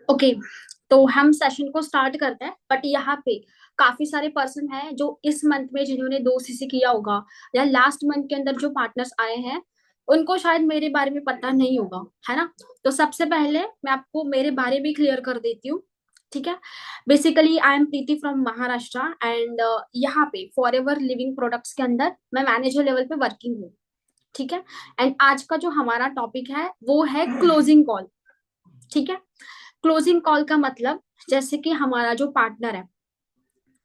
Okay, तो हम session को स्टार्ट करते हैं। बट यहाँ पे काफी सारे पर्सन हैं जो इस मंथ में जिन्होंने 2 सीसी किया होगा, या लास्ट मंथ के अंदर जो पार्टनर्स आए हैं उनको शायद मेरे बारे में पता नहीं होगा, है ना। तो सबसे पहले मैं आपको मेरे बारे में क्लियर कर देती हूँ। ठीक है। Basically I am Preeti from Maharashtra and यहाँ पे फॉर एवर लिविंग प्रोडक्ट्स के अंदर मैं मैनेजर लेवल पे वर्किंग हूँ। ठीक है। एंड आज का जो हमारा टॉपिक है वो है क्लोजिंग कॉल। ठीक है। क्लोजिंग कॉल का मतलब, जैसे कि हमारा जो पार्टनर है,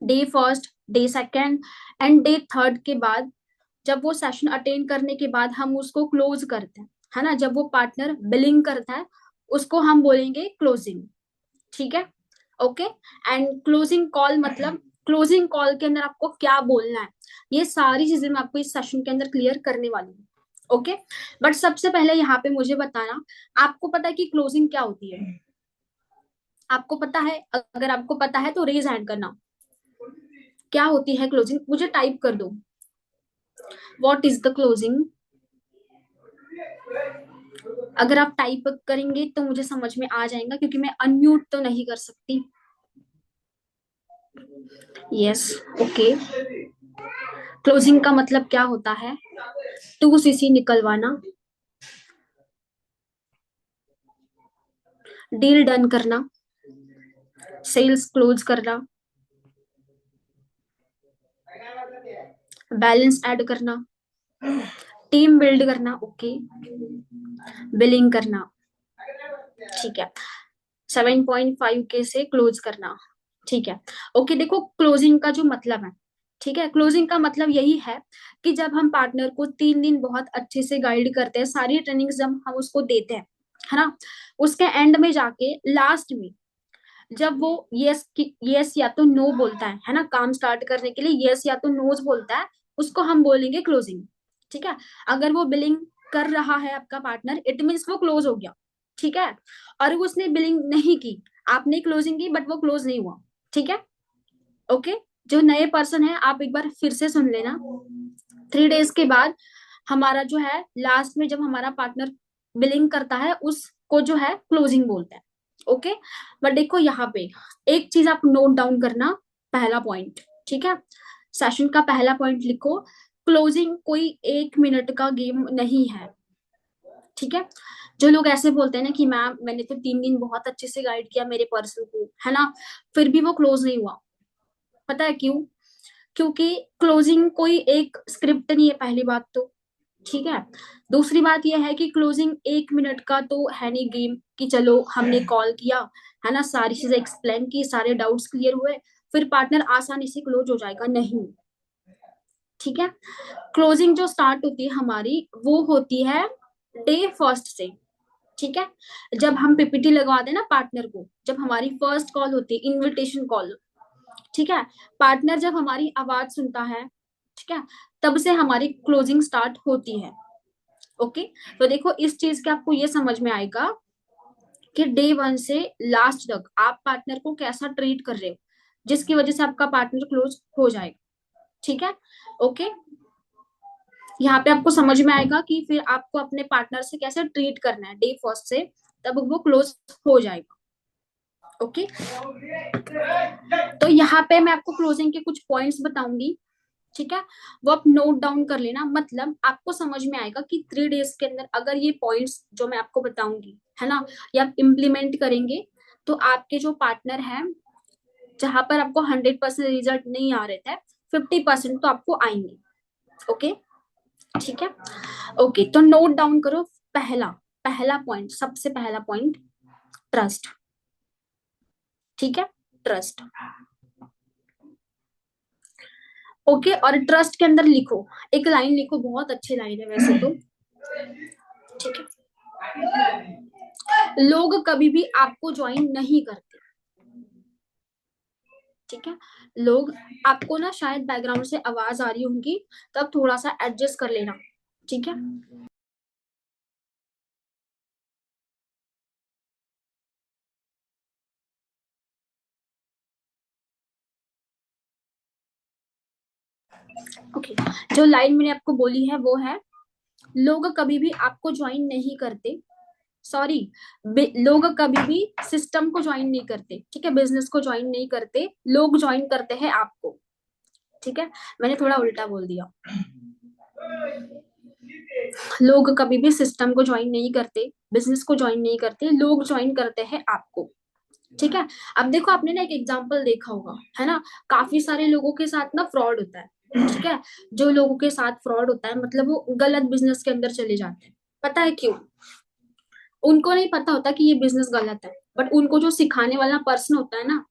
day first, day second and day third के बाद जब वो सेशन अटेंड करने के बाद हम उसको क्लोज करते हैं, है ना, जब वो पार्टनर बिलिंग करता है उसको हम बोलेंगे क्लोजिंग। ठीक है। ओके। एंड क्लोजिंग कॉल मतलब क्लोजिंग कॉल के अंदर आपको क्या बोलना है, ये सारी चीजें मैं आपको इस सेशन के अंदर क्लियर करने वाली हूँ। ओके। बट सबसे पहले यहाँ पे मुझे बताना, आपको पता है कि क्लोजिंग क्या होती है? आपको पता है? अगर आपको पता है तो रेज हैंड करना। क्या होती है क्लोजिंग, मुझे टाइप कर दो। What is the closing? अगर आप टाइप करेंगे तो मुझे समझ में आ जाएगा, क्योंकि मैं अनम्यूट तो नहीं कर सकती। यस। ओके। क्लोजिंग का मतलब क्या होता है? 2 सीसी निकलवाना, डील डन करना, सेल्स क्लोज करना, बैलेंस ऐड करना, टीम बिल्ड करना। ओके। बिलिंग करना। ठीक है। 7.5 के से क्लोज करना। ठीक है। ओके, देखो क्लोजिंग का जो मतलब है, ठीक है, क्लोजिंग का मतलब यही है कि जब हम पार्टनर को 3 दिन बहुत अच्छे से गाइड करते हैं, सारी ट्रेनिंग जब हम उसको देते हैं, है ना, उसके एंड में जाके लास्ट में जब वो यस या तो नो बोलता है ना, काम स्टार्ट करने के लिए यस या तो नोज बोलता है, उसको हम बोलेंगे क्लोजिंग। ठीक है। अगर वो बिलिंग कर रहा है आपका पार्टनर, इट मीन्स वो क्लोज हो गया। ठीक है। और उसने बिलिंग नहीं की, आपने क्लोजिंग की बट वो क्लोज नहीं हुआ। ठीक है। ओके। जो नए पर्सन है आप एक बार फिर से सुन लेना। 3 डेज के बाद हमारा जो है लास्ट में जब हमारा पार्टनर बिलिंग करता है उसको जो है क्लोजिंग बोलते हैं। ओके। बट देखो यहाँ पे एक चीज आप नोट डाउन करना, पहला पॉइंट। ठीक है। सेशन का पहला पॉइंट लिखो, क्लोजिंग कोई 1 मिनट का गेम नहीं है। ठीक है। जो लोग ऐसे बोलते हैं ना कि मैम मैंने तो 3 दिन बहुत अच्छे से गाइड किया मेरे पर्सन को, है ना, फिर भी वो क्लोज नहीं हुआ, पता है क्यों? क्योंकि क्लोजिंग कोई एक स्क्रिप्ट नहीं है, पहली बात तो। ठीक है। दूसरी बात यह है कि क्लोजिंग 1 मिनट का तो है नहीं गेम कि चलो हमने कॉल किया, है ना, सारी चीजें एक्सप्लेन की, सारे डाउट्स क्लियर हुए, फिर पार्टनर आसानी से क्लोज हो जाएगा, नहीं। ठीक है। क्लोजिंग जो स्टार्ट होती है हमारी वो होती है डे फर्स्ट से। ठीक है। जब हम पीपीटी लगवा देना पार्टनर को, जब हमारी फर्स्ट कॉल होती है, इनविटेशन कॉल। ठीक है। पार्टनर जब हमारी आवाज सुनता है, ठीक है, तब से हमारी क्लोजिंग स्टार्ट होती है। ओके। तो देखो इस चीज के आपको ये समझ में आएगा कि डे वन से लास्ट तक आप पार्टनर को कैसा ट्रीट कर रहे हो, जिसकी वजह से आपका पार्टनर क्लोज हो जाएगा। ठीक है। ओके। यहाँ पे आपको समझ में आएगा कि फिर आपको अपने पार्टनर से कैसे ट्रीट करना है डे फर्स्ट से, तब वो क्लोज हो जाएगा। ओके। तो यहाँ पे मैं आपको क्लोजिंग के कुछ पॉइंट्स बताऊंगी। ठीक है। वो आप नोट डाउन कर लेना, मतलब आपको समझ में आएगा कि 3 डेज के अंदर अगर ये पॉइंट्स जो मैं आपको बताऊंगी, है ना, ये आप इम्प्लीमेंट करेंगे तो आपके जो पार्टनर हैं, जहां पर आपको 100% रिजल्ट नहीं आ रहे थे, 50% तो आपको आएंगे। ओके। ठीक है। ओके, तो नोट डाउन करो। पहला पहला पॉइंट, सबसे पहला पॉइंट, ट्रस्ट। ठीक है। ट्रस्ट। ओके। और ट्रस्ट के अंदर लिखो, एक लाइन लिखो, बहुत अच्छी लाइन है वैसे तो। ठीक है। लोग कभी भी आपको ज्वाइन नहीं करते। ठीक है। लोग, आपको ना शायद बैकग्राउंड से आवाज आ रही होंगी, तो आप थोड़ा सा एडजस्ट कर लेना। ठीक है। ओके। जो लाइन मैंने आपको बोली है वो है, लोग कभी भी आपको ज्वाइन नहीं करते, सॉरी, लोग कभी भी सिस्टम को ज्वाइन नहीं करते, ठीक है, बिजनेस को ज्वाइन नहीं करते, लोग ज्वाइन करते हैं आपको, ठीक है, मैंने थोड़ा उल्टा बोल दिया। लोग कभी भी सिस्टम को ज्वाइन नहीं करते, बिजनेस को ज्वाइन नहीं करते, लोग ज्वाइन करते हैं आपको, ठीक है। अब देखो, आपने ना एक एग्जाम्पल देखा होगा, है ना, काफी सारे लोगों के साथ ना फ्रॉड होता है, ठीक है। जो लोगों के साथ फ्रॉड होता है मतलब वो गलत बिजनेस के अंदर चले जाते हैं, पता है क्यों? उनको नहीं पता होता कि ये बिजनेस गलत है, बट उनको जो सिखाने वाला पर्सन होता है ना,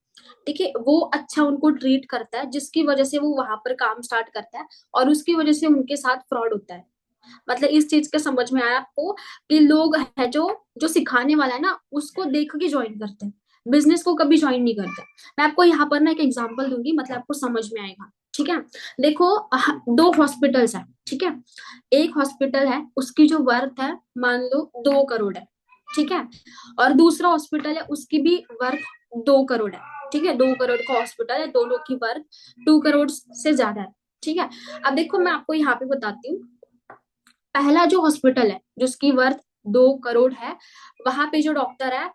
ठीक है, वो अच्छा उनको ट्रीट करता है, जिसकी वजह से वो वहां पर काम स्टार्ट करता है, और उसकी वजह से उनके साथ फ्रॉड होता है। मतलब इस चीज का समझ में आया आपको कि लोग है जो जो सिखाने वाला है ना उसको देख के ज्वाइन करते हैं, बिजनेस को कभी ज्वाइन नहीं करते। मैं आपको यहाँ पर ना एक एग्जांपल दूंगी, मतलब आपको समझ में आएगा, ठीक है। देखो, दो हॉस्पिटल्स है, ठीक है, एक हॉस्पिटल है उसकी जो वर्थ है मान लो 2 करोड़ है, ठीक है, और दूसरा हॉस्पिटल है उसकी भी वर्थ 2 करोड़ है, ठीक है, 2 करोड़ का हॉस्पिटल है, दोनों की वर्थ 2 करोड़ से ज्यादा है, ठीक है। अब देखो मैं आपको यहाँ पे बताती हूँ, पहला जो हॉस्पिटल है जिसकी वर्थ 2 करोड़ है, वहां पे जो डॉक्टर है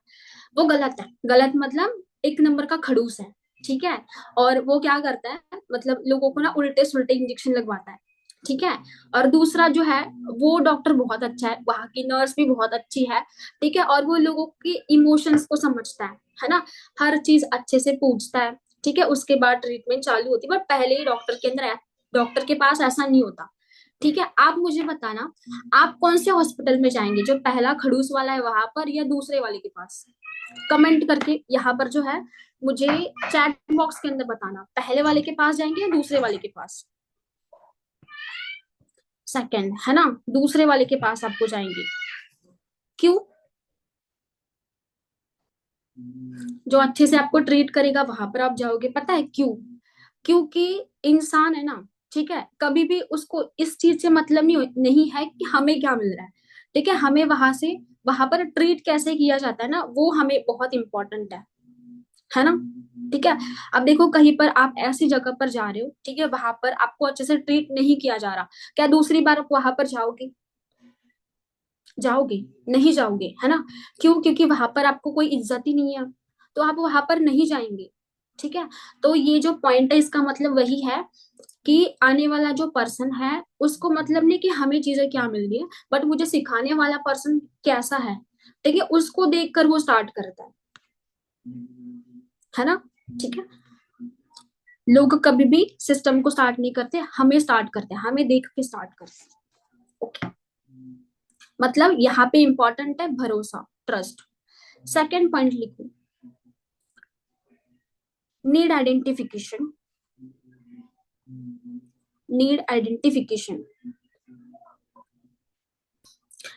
वो गलत है, गलत मतलब एक नंबर का खड़ूस है, ठीक है। और वो क्या करता है, मतलब लोगों को ना उल्टे सुल्टे इंजेक्शन लगवाता है, ठीक है। और दूसरा जो है वो डॉक्टर बहुत अच्छा है, वहां की नर्स भी बहुत अच्छी है, ठीक है, और वो लोगों की इमोशंस को समझता है ना, हर चीज अच्छे से पूछता है, ठीक है, उसके बाद ट्रीटमेंट चालू होती है, बट पहले ही डॉक्टर के अंदर, डॉक्टर के पास ऐसा नहीं होता, ठीक है। आप मुझे बताना, आप कौन से हॉस्पिटल में जाएंगे, जो पहला खड़ूस वाला है वहां पर या दूसरे वाले के पास? कमेंट करके यहाँ पर जो है मुझे चैट बॉक्स के अंदर बताना, पहले वाले के पास जाएंगे या दूसरे वाले के पास? सेकंड, है ना, दूसरे वाले के पास आपको जाएंगे, क्यों? जो अच्छे से आपको ट्रीट करेगा वहां पर आप जाओगे, पता है क्यों? क्योंकि इंसान है ना, ठीक है, कभी भी उसको इस चीज से मतलब नहीं है कि हमें क्या मिल रहा है, ठीक है, हमें वहां से वहां पर ट्रीट कैसे किया जाता है ना, वो हमें बहुत इंपॉर्टेंट है ना, ठीक है। अब देखो कहीं पर आप ऐसी जगह पर जा रहे हो, ठीक है, वहां पर आपको अच्छे से ट्रीट नहीं किया जा रहा, क्या दूसरी बार आप वहां पर जाओगे? जाओगे? नहीं जाओगे, है ना। क्यों? क्योंकि वहां पर आपको कोई इज्जत ही नहीं है, तो आप वहां पर नहीं जाएंगे, ठीक है। तो ये जो पॉइंट है इसका मतलब वही है कि आने वाला जो पर्सन है उसको मतलब नहीं कि हमें चीजें क्या मिल रही है, बट मुझे सिखाने वाला पर्सन कैसा है, ठीक है, उसको देखकर वो स्टार्ट करता है ना, ठीक है। लोग कभी भी सिस्टम को स्टार्ट नहीं करते, हमें स्टार्ट करते हैं, हमें देख के स्टार्ट करते हैं, ओके। मतलब यहाँ पे इंपॉर्टेंट है भरोसा, ट्रस्ट। सेकंड पॉइंट लिखो, नीड आइडेंटिफिकेशन, नीड आइडेंटिफिकेशन।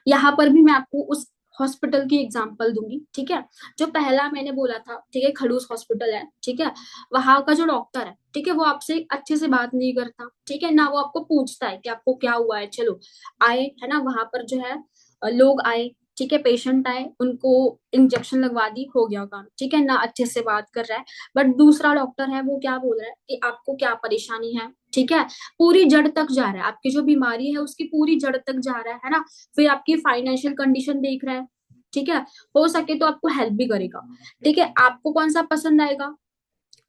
यहाँ पर भी मैं आपको उस हॉस्पिटल की एग्जांपल दूंगी, ठीक है, जो पहला मैंने बोला था, ठीक है, खड़ूस हॉस्पिटल है, ठीक है, वहां का जो डॉक्टर है, ठीक है, वो आपसे अच्छे से बात नहीं करता, ठीक है ना, वो आपको पूछता है कि आपको क्या हुआ है, चलो आए, है ना, वहां पर जो है लोग आए, ठीक है, पेशेंट आए, उनको इंजेक्शन लगवा दी, हो गया काम, ठीक है ना, अच्छे से बात कर रहा है। बट दूसरा डॉक्टर है वो क्या बोल रहा है कि आपको क्या परेशानी है, ठीक है, पूरी जड़ तक जा रहा है, आपकी जो बीमारी है उसकी पूरी जड़ तक जा रहा है ना, फिर आपकी फाइनेंशियल कंडीशन देख रहा है, ठीक है, हो सके तो आपको हेल्प भी करेगा, ठीक है। आपको कौन सा पसंद आएगा?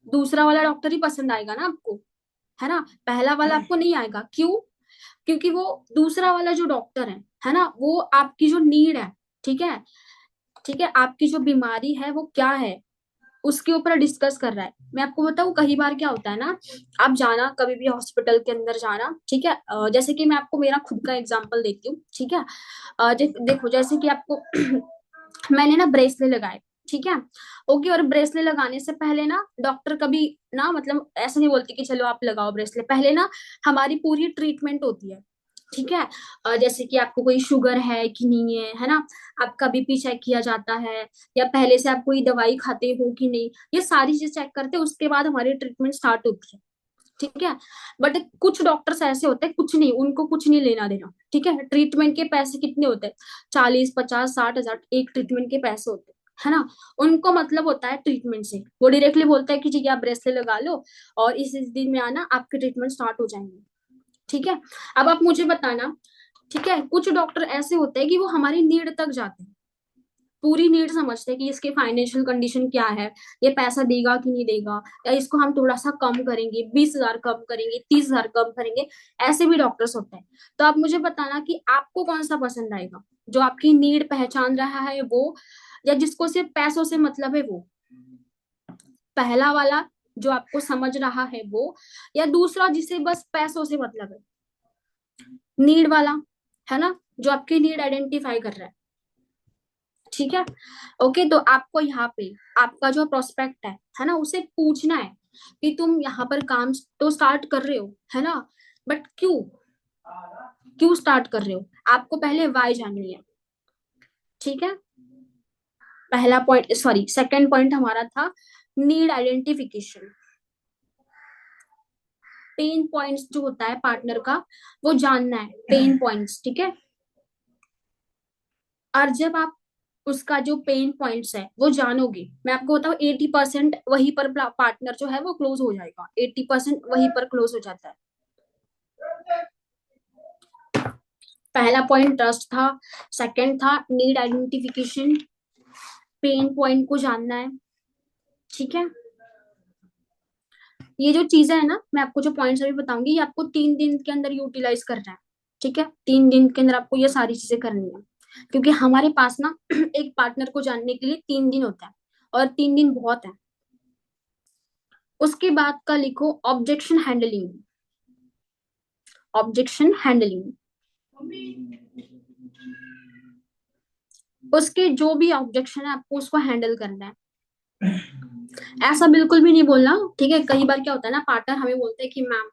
दूसरा वाला डॉक्टर ही पसंद आएगा ना आपको, है ना, पहला वाला आपको नहीं आएगा, क्यों? क्योंकि वो दूसरा वाला जो डॉक्टर है ना, वो आपकी जो नीड है, ठीक है, ठीक है, आपकी जो बीमारी है वो क्या है उसके ऊपर डिस्कस कर रहा है। मैं आपको बताऊं कई बार क्या होता है ना, आप जाना कभी भी हॉस्पिटल के अंदर जाना, ठीक है, जैसे कि मैं आपको मेरा खुद का एग्जांपल देती हूँ, ठीक है, देखो जैसे कि आपको मैंने ना ब्रेसलेट लगाए, ठीक है, ओके, और ब्रेसलेट लगाने से पहले ना डॉक्टर कभी ना मतलब ऐसा नहीं बोलती कि चलो आप लगाओ ब्रेसलेट, पहले ना हमारी पूरी ट्रीटमेंट होती है, ठीक है, जैसे कि आपको कोई शुगर है कि नहीं है ना, आपका बीपी चेक किया जाता है, या पहले से आप कोई दवाई खाते हो कि नहीं, ये सारी चीज चेक करते हैं, उसके बाद हमारी ट्रीटमेंट स्टार्ट होती है, ठीक है। बट कुछ डॉक्टर्स ऐसे होते हैं, कुछ नहीं, उनको कुछ नहीं लेना देना, ठीक है, ट्रीटमेंट के पैसे कितने होते हैं, 40, 50, 60 हजार एक ट्रीटमेंट के पैसे होते हैं, है ना, उनको मतलब होता है ट्रीटमेंट से, वो डायरेक्टली बोलता है कि ठीक है आप ब्रेसलेट लगा लो और इस दिन में आना, आपके ट्रीटमेंट स्टार्ट हो जाएंगे, ठीक है। अब आप मुझे बताना, ठीक है, कुछ डॉक्टर ऐसे होते हैं कि वो हमारी नीड तक जाते हैं, पूरी नीड समझते हैं कि इसके फाइनेंशियल कंडीशन क्या है, ये पैसा देगा कि नहीं देगा, या इसको हम थोड़ा सा कम करेंगे, 20,000 कम करेंगे, 30,000 कम करेंगे। ऐसे भी डॉक्टर्स होते हैं। तो आप मुझे बताना कि आपको कौन सा पसंद आएगा, जो आपकी नीड पहचान रहा है वो, या जिसको सिर्फ पैसों से मतलब है वो, पहला वाला जो आपको समझ रहा है वो, या दूसरा जिसे बस पैसों से मतलब है, नीड वाला, है ना, जो आपकी नीड आइडेंटिफाई कर रहा है। ठीक है, ओके। तो आपको यहाँ पे आपका जो प्रोस्पेक्ट है ना, उसे पूछना है कि तुम यहाँ पर काम तो स्टार्ट कर रहे हो, है ना, बट क्यों, क्यों स्टार्ट कर रहे हो, आपको पहले वाई जाननी है। ठीक है, पहला पॉइंट, सॉरी सेकंड पॉइंट हमारा था नीड आइडेंटिफिकेशन। पेन पॉइंट्स जो होता है पार्टनर का, वो जानना है, पेन पॉइंट्स। ठीक है, और जब आप उसका जो पेन पॉइंट्स है वो जानोगे, मैं आपको बताऊं 80% वहीं पर पार्टनर जो है वो क्लोज हो जाएगा, 80% वहीं पर क्लोज हो जाता है। पहला पॉइंट ट्रस्ट था, सेकंड था नीड आइडेंटिफिकेशन, पेन पॉइंट को जानना है। ठीक है, ये जो चीजें है ना, मैं आपको जो पॉइंट्स अभी बताऊंगी, ये आपको 3 दिन के अंदर यूटिलाइज करना है। ठीक है, 3 दिन के अंदर आपको ये सारी चीजें करनी है, क्योंकि हमारे पास ना एक पार्टनर को जानने के लिए 3 दिन होता है, और 3 दिन बहुत है। उसके बाद का लिखो ऑब्जेक्शन हैंडलिंग। ऑब्जेक्शन हैंडलिंग, उसके जो भी ऑब्जेक्शन है आपको उसको हैंडल करना है। ऐसा बिल्कुल भी नहीं बोलना। ठीक है, कई बार क्या होता है ना, पार्टनर हमें बोलते हैं कि मैम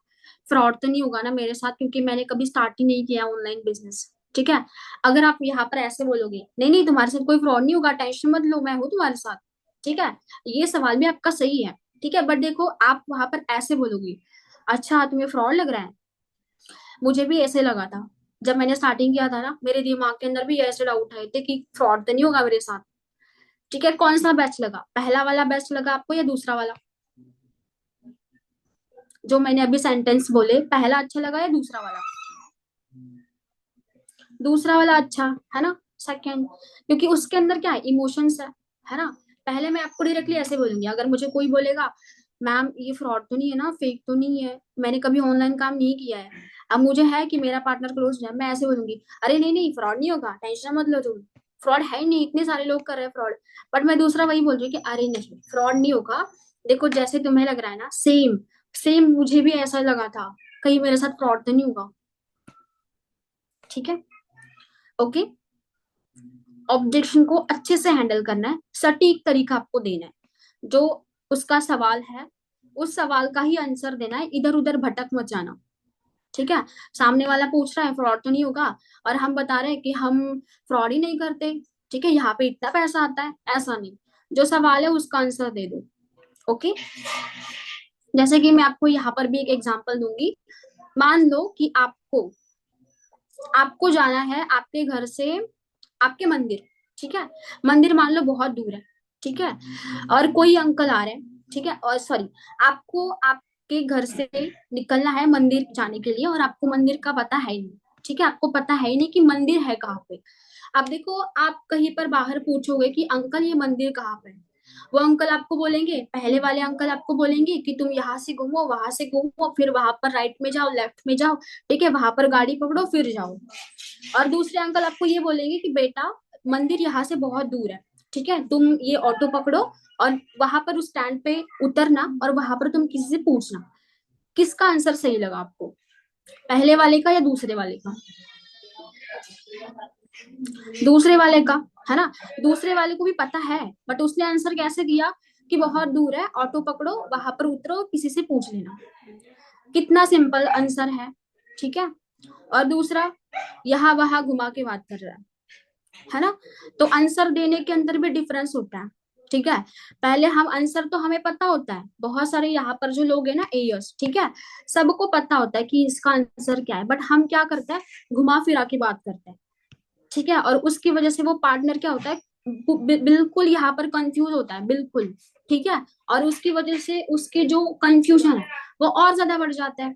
फ्रॉड तो नहीं होगा ना मेरे साथ, क्योंकि मैंने कभी स्टार्ट ही नहीं किया ऑनलाइन बिजनेस। ठीक है, अगर आप यहाँ पर ऐसे बोलोगे, नहीं नहीं तुम्हारे साथ कोई फ्रॉड नहीं होगा, टेंशन मत लो, मैं हूँ तुम्हारे साथ। ठीक है, ये सवाल भी आपका सही है। ठीक है, बट देखो आप वहां पर ऐसे बोलोगे, अच्छा तुम्हें फ्रॉड लग रहा है, मुझे भी ऐसे लगा था जब मैंने स्टार्टिंग किया था ना, मेरे दिमाग के अंदर भी ऐसे डाउट आए थे कि फ्रॉड तो नहीं होगा मेरे साथ। ठीक है, कौन सा बेस्ट लगा, पहला वाला बेस्ट लगा आपको या दूसरा वाला, जो मैंने अभी सेंटेंस बोले, पहला अच्छा लगा या दूसरा वाला? दूसरा वाला अच्छा है ना, सेकंड, क्योंकि उसके अंदर क्या है, इमोशंस है ना। पहले मैं आपको डायरेक्टली ऐसे बोलूंगी, अगर मुझे कोई बोलेगा मैम ये फ्रॉड तो नहीं है ना, फेक तो नहीं है, मैंने कभी ऑनलाइन काम नहीं किया है, अब मुझे है कि मेरा पार्टनर क्लोज है, मैं ऐसे बोलूंगी अरे नहीं नहीं फ्रॉड नहीं होगा, टेंशन मत लो तुम, फ्रॉड है ही नहीं, इतने सारे लोग कर रहे हैं फ्रॉड। बट मैं दूसरा वही बोल रही हूँ कि अरे नहीं फ्रॉड नहीं होगा, देखो जैसे तुम्हें लग रहा है ना, सेम सेम मुझे भी ऐसा लगा था, कहीं मेरे साथ फ्रॉड तो नहीं होगा। ठीक है, ओके। ऑब्जेक्शन को अच्छे से हैंडल करना है, सटीक तरीका आपको देना है, जो उसका सवाल है उस सवाल का ही आंसर देना है, इधर उधर भटक मत जाना। ठीक है, सामने वाला पूछ रहा है फ्रॉड तो नहीं होगा, और हम बता रहे हैं कि हम फ्रॉड ही नहीं करते, ठीक है, यहाँ पे इतना पैसा आता है, ऐसा नहीं, जो सवाल है उसका आंसर दे दो। ओके, जैसे कि मैं आपको यहाँ पर भी एक एग्जांपल दूंगी। मान लो कि आपको आपको जाना है आपके घर से आपके मंदिर। ठीक है, मंदिर मान लो बहुत दूर है। ठीक है, और कोई अंकल आ रहे हैं। ठीक है, और सॉरी, आपको आपके घर से निकलना है मंदिर जाने के लिए, और आपको मंदिर का पता है ही नहीं। ठीक है, आपको पता है ही नहीं कि मंदिर है कहाँ पे। अब देखो आप कहीं पर बाहर पूछोगे कि अंकल ये मंदिर कहाँ पे है, वो अंकल आपको बोलेंगे, पहले वाले अंकल आपको बोलेंगे कि तुम यहाँ से घूमो, वहां से घूमो, फिर वहां पर राइट में जाओ, लेफ्ट में जाओ, ठीक है, वहां पर गाड़ी पकड़ो फिर जाओ। और दूसरे अंकल आपको ये बोलेंगे कि बेटा मंदिर यहाँ से बहुत दूर है, ठीक है, तुम ये ऑटो पकड़ो और वहां पर उस स्टैंड पे उतरना, और वहां पर तुम किसी से पूछना। किसका आंसर सही लगा आपको, पहले वाले का या दूसरे वाले का? दूसरे वाले का, है ना। दूसरे वाले को भी पता है, बट उसने आंसर कैसे दिया कि बहुत दूर है, ऑटो पकड़ो, वहां पर उतरो, किसी से पूछ लेना। कितना सिंपल आंसर है। ठीक है, और दूसरा यहाँ वहां घुमा के बात कर रहा है ना। तो आंसर देने के अंदर भी डिफरेंस होता है। ठीक है, पहले हम आंसर तो हमें पता होता है, बहुत सारे यहाँ पर जो लोग हैं ना एयर्स, ठीक है, सबको पता होता है कि इसका आंसर क्या है, बट हम क्या करते हैं, घुमा फिरा के बात करते हैं। ठीक है, और उसकी वजह से वो पार्टनर क्या होता है, बिल्कुल यहाँ पर कंफ्यूज होता है, बिल्कुल। ठीक है, और उसकी वजह से उसके जो कंफ्यूजन है वो और ज्यादा बढ़ जाता है।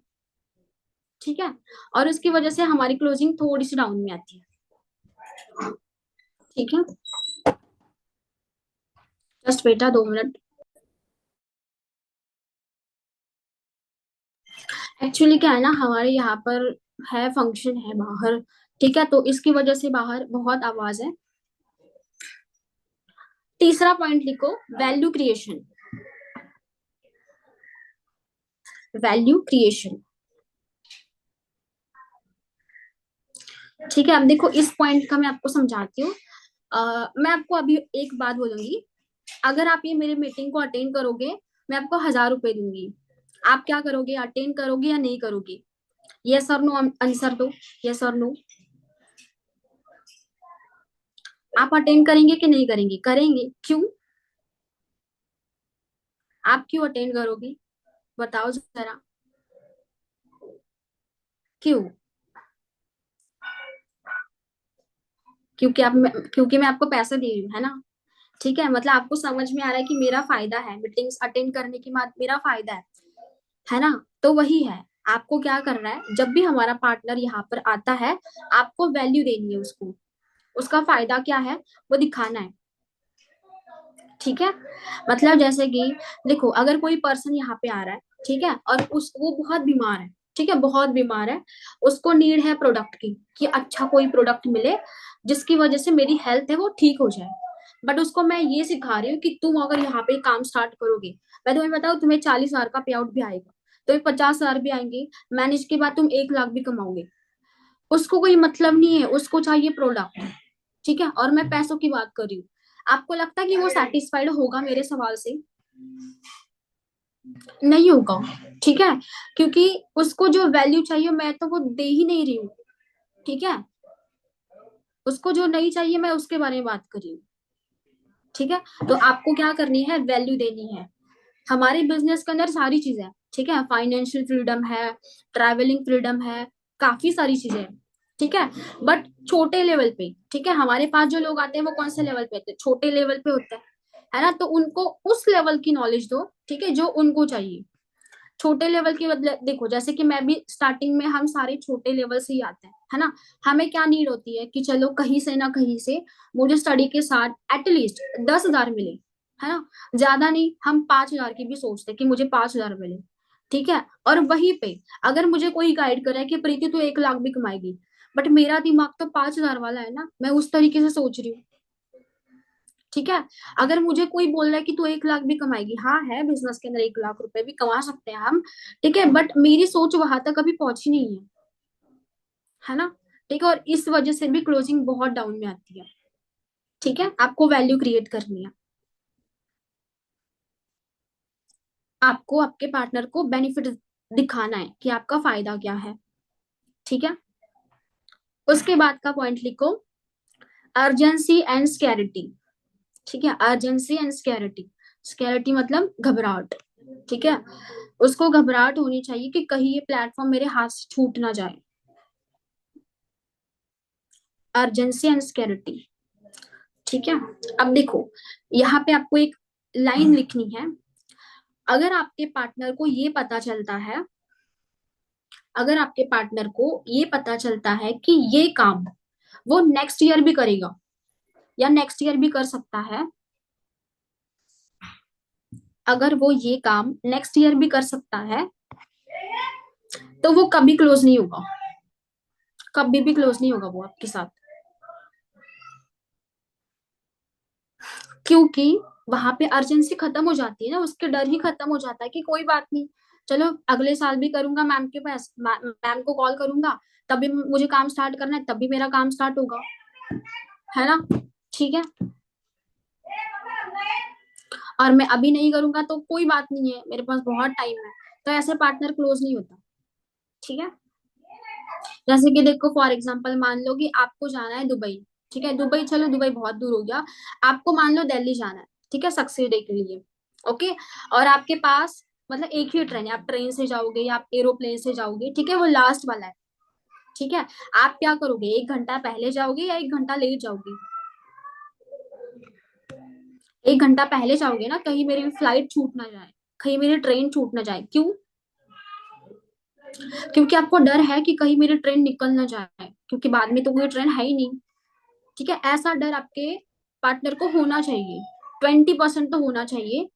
ठीक है, और उसकी वजह से हमारी क्लोजिंग थोड़ी सी डाउन में आती है। ठीक है, जस्ट बेटा 2 मिनट। एक्चुअली क्या है ना, हमारे यहाँ पर है, फंक्शन है बाहर। ठीक है, तो इसकी वजह से बाहर बहुत आवाज है। तीसरा पॉइंट लिखो, वैल्यू क्रिएशन। Value creation. ठीक है, अब देखो इस पॉइंट का मैं आपको समझाती हूँ। मैं आपको अभी एक बात बोलूंगी। अगर आप ये मेरे मीटिंग को अटेंड करोगे, मैं आपको 1000 रुपए दूंगी। आप क्या करोगे, अटेंड करोगे या नहीं करोगे? यस और नो आंसर दो। यस और नो। आप अटेंड करेंगे कि नहीं करेंगे? करेंगे, क्यों? आप क्यों अटेंड करोगे? बताओ जरा, क्यों? क्योंकि मैं आपको पैसे दे रही हूँ, है ना? ठीक है, मतलब आपको समझ में आ रहा है कि मेरा फायदा है, मीटिंग्स अटेंड करने के बाद मेरा फायदा है ना? तो वही है। आपको क्या करना है, जब भी हमारा पार्टनर यहाँ पर आता है, आपको वैल्यू देनी है उसको। उसका फायदा क्या है वो दिखाना है। ठीक है, मतलब जैसे कि देखो, अगर कोई पर्सन यहाँ पे आ रहा है, ठीक है, और उस वो बहुत बीमार है, ठीक है, बहुत बीमार है। उसको नीड है प्रोडक्ट की, कि अच्छा कोई प्रोडक्ट मिले जिसकी वजह से मेरी हेल्थ है वो ठीक हो जाए। बट उसको मैं ये सिखा रही हूँ कि तुम अगर यहाँ पे काम स्टार्ट करोगे, मैं तुम्हें बताऊँ, तुम्हें 40,000 का पे आउट भी आएगा, तुम्हें 50,000 भी आएंगे, मैनेज के बाद तुम 1 लाख भी कमाओगे। उसको कोई मतलब नहीं है, उसको चाहिए प्रोडक्ट। ठीक है, और मैं पैसों की बात कर रही हूँ। आपको लगता है कि वो सेटिस्फाइड होगा मेरे सवाल से? नहीं होगा। ठीक है, क्योंकि उसको जो वैल्यू चाहिए मैं तो वो दे ही नहीं रही हूँ। ठीक है, उसको जो नहीं चाहिए मैं उसके बारे में बात कर रही हूँ। ठीक है, तो आपको क्या करनी है, वैल्यू देनी है। हमारे बिजनेस के अंदर सारी चीजें हैं। ठीक है, फाइनेंशियल फ्रीडम है, ट्रैवलिंग फ्रीडम है, काफी सारी चीजें हैं। ठीक है, बट छोटे लेवल पे। ठीक है, हमारे पास जो लोग आते हैं वो कौन से लेवल पे होते हैं? छोटे लेवल पे होते हैं, है ना? तो उनको उस लेवल की नॉलेज दो, ठीक है, जो उनको चाहिए। छोटे लेवल की मतलब देखो, जैसे कि मैं भी स्टार्टिंग में, हम सारे छोटे लेवल से ही आते हैं, है ना? हमें क्या नीड होती है कि चलो कहीं से ना कहीं से मुझे स्टडी के साथ एटलीस्ट 10,000 मिले, है ना? ज्यादा नहीं, हम 5,000 की भी सोचते हैं कि मुझे 5,000 मिले। ठीक है, और वहीं पे अगर मुझे कोई गाइड करे कि प्रीति तू 1 लाख भी कमाएगी, बट मेरा दिमाग तो 5,000 वाला है ना, मैं उस तरीके से सोच रही हूँ। ठीक है, अगर मुझे कोई बोल रहा है कि तू 1 लाख भी कमाएगी, हाँ है, बिजनेस के अंदर 1 लाख रुपए भी कमा सकते हैं हम। ठीक है, बट मेरी सोच वहां तक अभी पहुंची नहीं है ना? ठीक है, और इस वजह से भी क्लोजिंग बहुत डाउन में आती है। ठीक है, आपको वैल्यू क्रिएट करनी है। आपको आपके पार्टनर को बेनिफिट दिखाना है कि आपका फायदा क्या है। ठीक है, उसके बाद का पॉइंट लिखो, अर्जेंसी एंड स्कैरिटी। ठीक है, अर्जेंसी एंड स्कैरिटी। स्कैरिटी मतलब घबराहट। ठीक है, उसको घबराहट होनी चाहिए कि कहीं ये प्लेटफॉर्म मेरे हाथ से छूट ना जाए। Urgency and security. ठीक है, अब देखो, यहाँ पे आपको एक लाइन लिखनी है। अगर आपके पार्टनर को ये पता चलता है, अगर आपके पार्टनर को ये पता चलता है कि ये काम वो नेक्स्ट ईयर भी करेगा, या नेक्स्ट ईयर भी कर सकता है, अगर वो ये काम नेक्स्ट ईयर भी कर सकता है, तो वो कभी क्लोज नहीं होगा। कभी भी क्लोज नहीं होगा वो आपके साथ। क्योंकि वहां पे अर्जेंसी खत्म हो जाती है ना, उसके डर ही खत्म हो जाता है कि कोई बात नहीं, चलो अगले साल भी करूंगा, मैम के पास मैम को कॉल करूंगा, तभी मुझे काम स्टार्ट करना है, तभी मेरा काम स्टार्ट होगा, है ना? ठीक है, और मैं अभी नहीं करूंगा तो कोई बात नहीं है, मेरे पास बहुत टाइम है। तो ऐसे पार्टनर क्लोज नहीं होता। ठीक है, जैसे कि देखो, फॉर एग्जाम्पल मान लो कि आपको जाना है दुबई। ठीक है, दुबई, चलो दुबई बहुत दूर हो गया। आपको मान लो दिल्ली जाना है, ठीक है, सक्सेस डे के लिए। ओके, और आपके पास मतलब एक ही ट्रेन है, आप ट्रेन से जाओगे या आप एरोप्लेन से जाओगे, ठीक है, वो लास्ट वाला है। ठीक है, आप क्या करोगे, 1 घंटा पहले जाओगे या 1 घंटा लेट जाओगे? 1 घंटा पहले जाओगे ना, कहीं मेरी फ्लाइट छूट ना जाए, कहीं मेरी ट्रेन छूट ना जाए, क्यों? क्योंकि आपको डर है कि कहीं मेरी ट्रेन निकल ना जाए, क्योंकि बाद में तो कोई ट्रेन है ही नहीं। ठीक है, ऐसा डर आपके पार्टनर को होना चाहिए, 20% तो होना चाहिए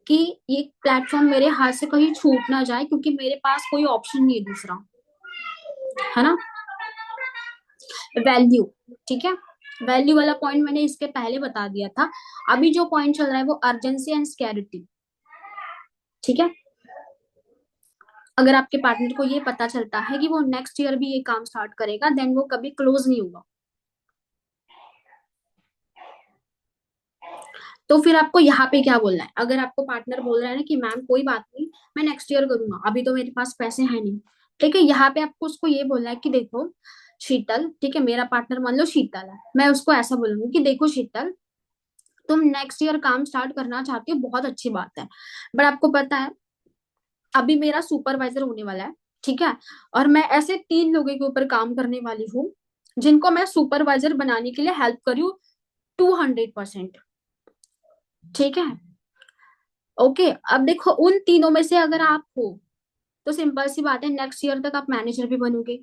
कि ये प्लेटफॉर्म मेरे हाथ से कहीं छूट ना जाए, क्योंकि मेरे पास कोई ऑप्शन नहीं है दूसरा, है ना। वैल्यू, ठीक है, वैल्यू वाला पॉइंट मैंने इसके पहले बता दिया था। अभी जो पॉइंट चल रहा है वो अर्जेंसी एंड स्कैरिटी। ठीक है, अगर आपके पार्टनर को ये पता चलता है कि वो नेक्स्ट ईयर भी ये काम स्टार्ट करेगा, देन वो कभी क्लोज नहीं होगा। तो फिर आपको यहाँ पे क्या बोलना है, अगर आपको पार्टनर बोल रहा है ना कि मैम कोई बात नहीं, मैं नेक्स्ट ईयर करूंगा, अभी तो मेरे पास पैसे हैं नहीं, ठीक है, यहाँ पे आपको उसको ये बोलना है कि देखो शीतल, ठीक है, मेरा पार्टनर मान लो शीतल है, मैं उसको ऐसा बोलूंगी कि देखो शीतल, तुम नेक्स्ट ईयर काम स्टार्ट करना चाहती हो, बहुत अच्छी बात है, बट आपको पता है अभी मेरा सुपरवाइजर होने वाला है, ठीक है, और मैं ऐसे 3 लोगों के ऊपर काम करने वाली हूँ जिनको मैं सुपरवाइजर बनाने के लिए हेल्प करी हूँ 200%। ठीक है, ओके, अब देखो उन तीनों में से अगर आप हो तो सिंपल सी बात है, नेक्स्ट ईयर तक आप मैनेजर भी बनोगे।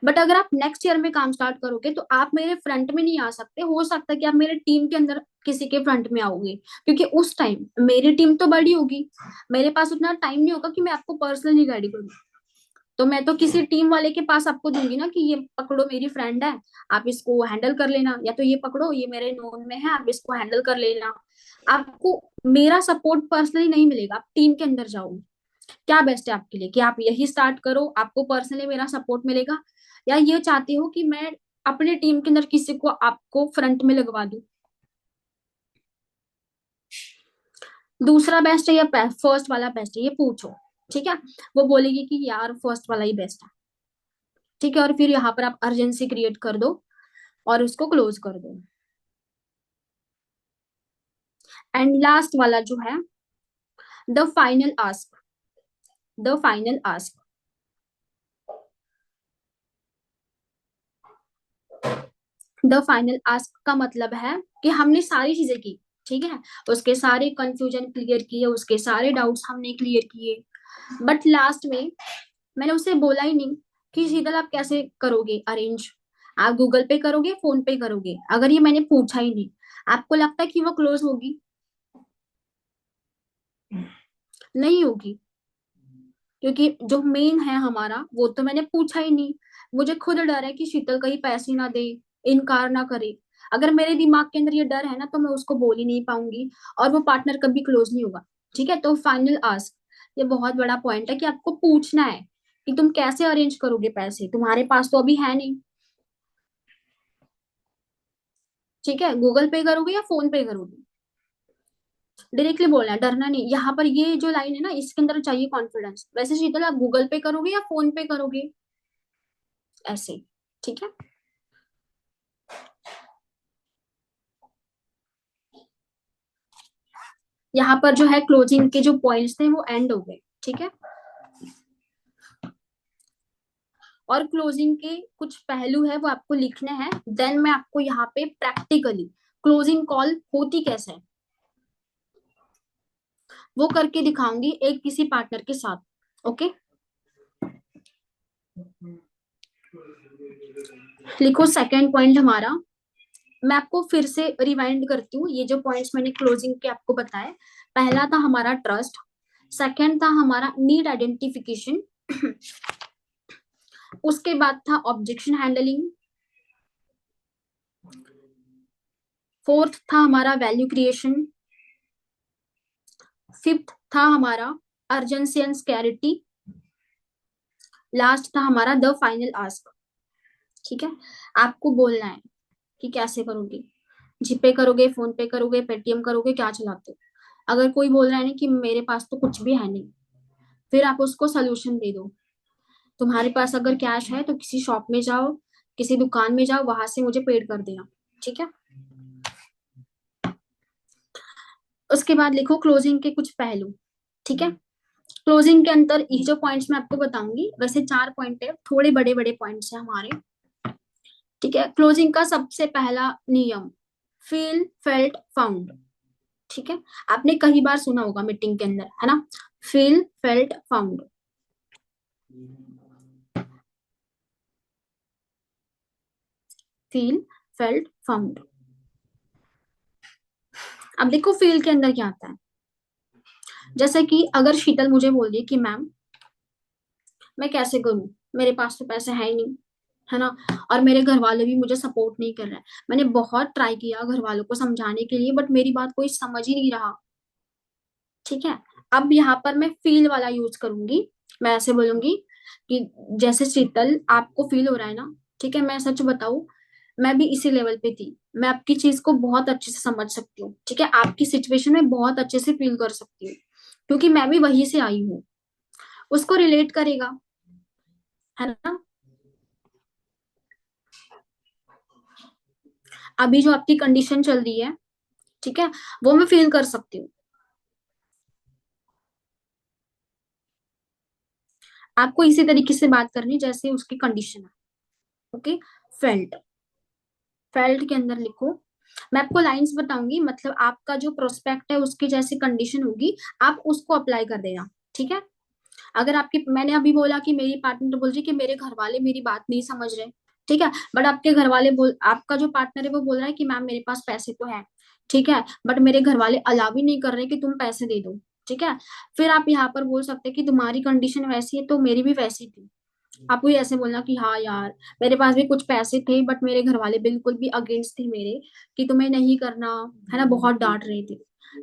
बट अगर आप नेक्स्ट ईयर में काम स्टार्ट करोगे तो आप मेरे फ्रंट में नहीं आ सकते, हो सकता है कि आप मेरे टीम के अंदर किसी के फ्रंट में आओगे, क्योंकि उस टाइम मेरी टीम तो बड़ी होगी, मेरे पास उतना टाइम नहीं होगा कि मैं आपको पर्सनली गाइड करूँ। तो मैं तो किसी टीम वाले के पास आपको दूंगी ना कि ये पकड़ो मेरी फ्रेंड है, आप इसको हैंडल कर लेना, या तो ये पकड़ो ये मेरे नोन में है, आप इसको हैंडल कर लेना। आपको मेरा सपोर्ट पर्सनली नहीं मिलेगा, आप टीम के अंदर जाओ। क्या बेस्ट है आपके लिए, कि आप यही स्टार्ट करो, आपको पर्सनली मेरा सपोर्ट मिलेगा, या ये चाहती हो कि मैं अपने टीम के अंदर किसी को आपको फ्रंट में लगवा दूं। दूसरा बेस्ट है या फर्स्ट वाला बेस्ट है, ये पूछो। ठीक है, वो बोलेगी कि यार फर्स्ट वाला ही बेस्ट है। ठीक है, और फिर यहाँ पर आप अर्जेंसी क्रिएट कर दो और उसको क्लोज कर दो। एंड लास्ट वाला जो है, the final ask, the final ask, the final ask का मतलब है कि हमने सारी चीजें की, ठीक है, उसके सारे कंफ्यूजन क्लियर किए, उसके सारे डाउट्स हमने क्लियर किए, बट लास्ट में मैंने उसे बोला ही नहीं कि शीतल आप कैसे करोगे अरेंज, आप गूगल पे करोगे फोन पे करोगे, अगर ये मैंने पूछा ही नहीं, आपको लगता है कि वो क्लोज होगी? नहीं होगी, क्योंकि जो मेन है हमारा वो तो मैंने पूछा ही नहीं। मुझे खुद डर है कि शीतल कहीं पैसे ना दे, इनकार ना करे। अगर मेरे दिमाग के अंदर ये डर है ना तो मैं उसको बोल ही नहीं पाऊंगी, और वो पार्टनर कभी क्लोज नहीं होगा। ठीक है, तो फाइनल आस्क, ये बहुत बड़ा पॉइंट है कि आपको पूछना है कि तुम कैसे अरेंज करोगे पैसे, तुम्हारे पास तो अभी है नहीं। ठीक है, गूगल पे करोगे या फोन पे करोगे, डायरेक्टली बोलना है, डरना नहीं। यहाँ पर ये जो लाइन है ना, इसके अंदर चाहिए कॉन्फिडेंस। वैसे शीतल आप गूगल पे करोगे या फोन पे करोगे, ऐसे। ठीक है, यहाँ पर जो है क्लोजिंग के जो पॉइंट्स थे वो एंड हो गए। ठीक है, और क्लोजिंग के कुछ पहलू है वो आपको लिखने हैं, देन मैं आपको यहाँ पे प्रैक्टिकली क्लोजिंग कॉल होती कैसे है वो करके दिखाऊंगी, एक किसी पार्टनर के साथ। ओके, लिखो सेकंड पॉइंट हमारा। मैं आपको फिर से रिवाइंड करती हूँ, ये जो पॉइंट्स मैंने क्लोजिंग के आपको बताए, पहला था हमारा ट्रस्ट, सेकंड था हमारा नीड आइडेंटिफिकेशन, उसके बाद था ऑब्जेक्शन हैंडलिंग, फोर्थ था हमारा वैल्यू क्रिएशन, फिफ्थ था हमारा अर्जेंसी एंड स्कैरिटी, लास्ट था हमारा द फाइनल आस्क। ठीक है, आपको बोलना है कि कैसे करोगे, जीपे करोगे, फोन पे करोगे, पेटीएम करोगे, क्या चलाते हो। अगर कोई बोल रहा है ना कि मेरे पास तो कुछ भी है नहीं, फिर आप उसको सोल्यूशन दे दो। तुम्हारे पास अगर कैश है तो किसी शॉप में जाओ, किसी दुकान में जाओ, वहां से मुझे पेड कर देना। ठीक है, उसके बाद लिखो क्लोजिंग के कुछ पहलू। ठीक है, क्लोजिंग के अंदर ये जो पॉइंट्स मैं आपको बताऊंगी, वैसे 4 पॉइंट है, थोड़े बड़े बड़े पॉइंट्स हैं हमारे। ठीक है, क्लोजिंग का सबसे पहला नियम, फील फेल्ट फाउंड। ठीक है, आपने कई बार सुना होगा मीटिंग के अंदर, है ना, feel felt found. Feel, felt, found. अब देखो फील के अंदर क्या आता है। जैसे कि अगर शीतल मुझे बोल रही है कि मैम मैं कैसे करूं, मेरे पास तो पैसे है ही नहीं, है ना, और मेरे घर वाले भी मुझे सपोर्ट नहीं कर रहे हैं, मैंने बहुत ट्राई किया घर वालों को समझाने के लिए बट मेरी बात कोई समझ ही नहीं रहा। ठीक है, अब यहाँ पर मैं फील वाला यूज करूंगी। मैं ऐसे बोलूंगी कि जैसे शीतल आपको फील हो रहा है ना, ठीक है, मैं सच बताऊं, मैं भी इसी लेवल पे थी, मैं आपकी चीज को बहुत अच्छे से समझ सकती हूँ, ठीक है, आपकी सिचुएशन में बहुत अच्छे से फील कर सकती हूँ, क्योंकि मैं भी वहीं से आई हूँ। उसको रिलेट करेगा, है ना। अभी जो आपकी कंडीशन चल रही है, ठीक है, वो मैं फील कर सकती हूँ। आपको इसी तरीके से बात करनी जैसे उसकी कंडीशन है। ओके, फेल्ट, फेल्ट के अंदर लिखो। मैं आपको लाइंस बताऊंगी, मतलब आपका जो प्रोस्पेक्ट है उसकी जैसी कंडीशन होगी, आप उसको अप्लाई कर देना। ठीक है, अगर आपकी, मैंने अभी बोला कि मेरी पार्टनर बोल रही कि मेरे घर वाले मेरी बात नहीं समझ रहे, ठीक है, बट आपके घर वाले बोल, आपका जो पार्टनर है वो बोल रहा है कि मैम मेरे पास पैसे तो है, ठीक है, बट मेरे घर वाले अलाउ ही नहीं कर रहे कि तुम पैसे दे दो। ठीक है, फिर आप यहाँ पर बोल सकते हैं कि तुम्हारी कंडीशन वैसी है तो मेरी भी वैसी थी। आपको ये ऐसे बोलना कि हाँ यार, मेरे पास भी कुछ पैसे थे बट मेरे घर वाले बिल्कुल भी अगेंस्ट थे मेरे, कि तुम्हें नहीं करना, है ना, बहुत डांट रहे थे।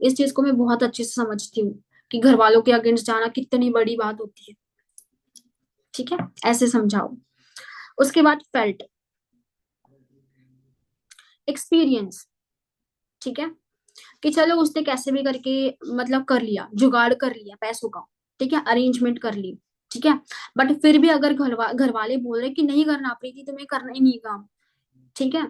इस चीज को मैं बहुत अच्छे से समझती हूँ कि घर वालों के अगेंस्ट जाना कितनी बड़ी बात होती है। ठीक है, ऐसे समझाओ। उसके बाद फेल्ट, एक्सपीरियंस। ठीक है, कि चलो उसने कैसे भी करके मतलब कर लिया, जुगाड़ कर लिया पैसों का, ठीक है, अरेंजमेंट कर ली, ठीक है, बट फिर भी अगर घर वाले बोल रहे कि नहीं करना प्रीति, तुम्हें करना ही नहीं काम, ठीक है,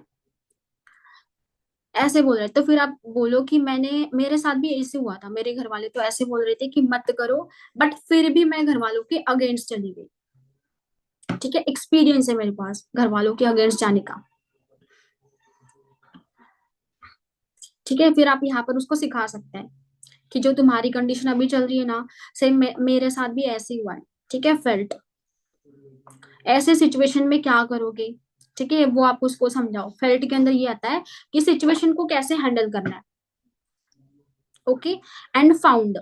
ऐसे बोल रहे, तो फिर आप बोलो कि मैंने, मेरे साथ भी ऐसे हुआ था, मेरे घर वाले तो ऐसे बोल रहे थे कि मत करो, बट फिर भी मैं घर वालों के अगेंस्ट चली गई। ठीक है, एक्सपीरियंस है मेरे पास घर वालों के अगेंस्ट जाने का। ठीक है, फिर आप यहाँ पर उसको सिखा सकते हैं कि जो तुम्हारी कंडीशन अभी चल रही है ना, सेम मेरे साथ भी ऐसे ही हुआ है। ठीक है, फेल्ट, ऐसे सिचुएशन में क्या करोगे, ठीक है, वो आप उसको समझाओ। फेल्ट के अंदर ये आता है कि सिचुएशन को कैसे हैंडल करना है। ओके, एंड फाउंड,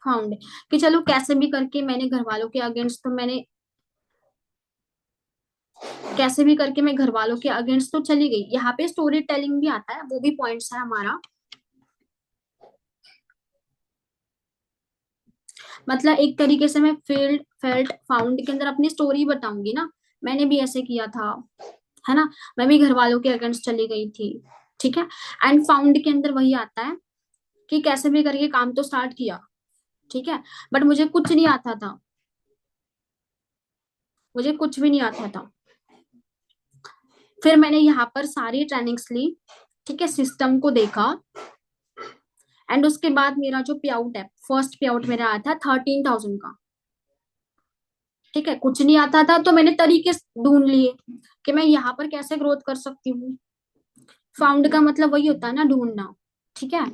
फाउंड, कि चलो कैसे भी करके मैंने घर वालों के अगेंस्ट, तो मैंने कैसे भी करके मैं घर वालों के अगेंस्ट तो चली गई। यहाँ पे स्टोरी टेलिंग भी आता है, वो भी पॉइंट्स है हमारा। मतलब एक तरीके से मैं फील्ड, फेल्ट, फाउंड के अंदर अपनी स्टोरी बताऊंगी ना, मैंने भी ऐसे किया था, है ना, मैं भी घर वालों के अगेंस्ट चली गई थी। ठीक है, एंड फाउंड के अंदर वही आता है कि कैसे भी करके काम तो स्टार्ट किया, ठीक है, बट मुझे कुछ नहीं आता था, मुझे कुछ भी नहीं आता था। फिर मैंने यहाँ पर सारी ट्रेनिंग्स ली, ठीक है, सिस्टम को देखा, एंड उसके बाद मेरा जो पे आउट है, फर्स्ट पे आउट मेरा आया था 13,000 का। ठीक है, कुछ नहीं आता था तो मैंने तरीके ढूंढ लिए कि मैं यहाँ पर कैसे ग्रोथ कर सकती हूँ। फाउंड का मतलब वही होता है ना, ढूंढना। ठीक है,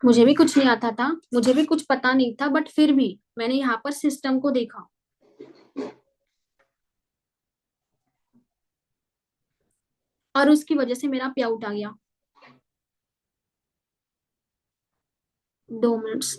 मुझे भी कुछ नहीं आता था, मुझे भी कुछ पता नहीं था, बट फिर भी मैंने यहाँ पर सिस्टम को देखा, और उसकी वजह से मेरा पे आउट आ गया। 2 मिनट्स।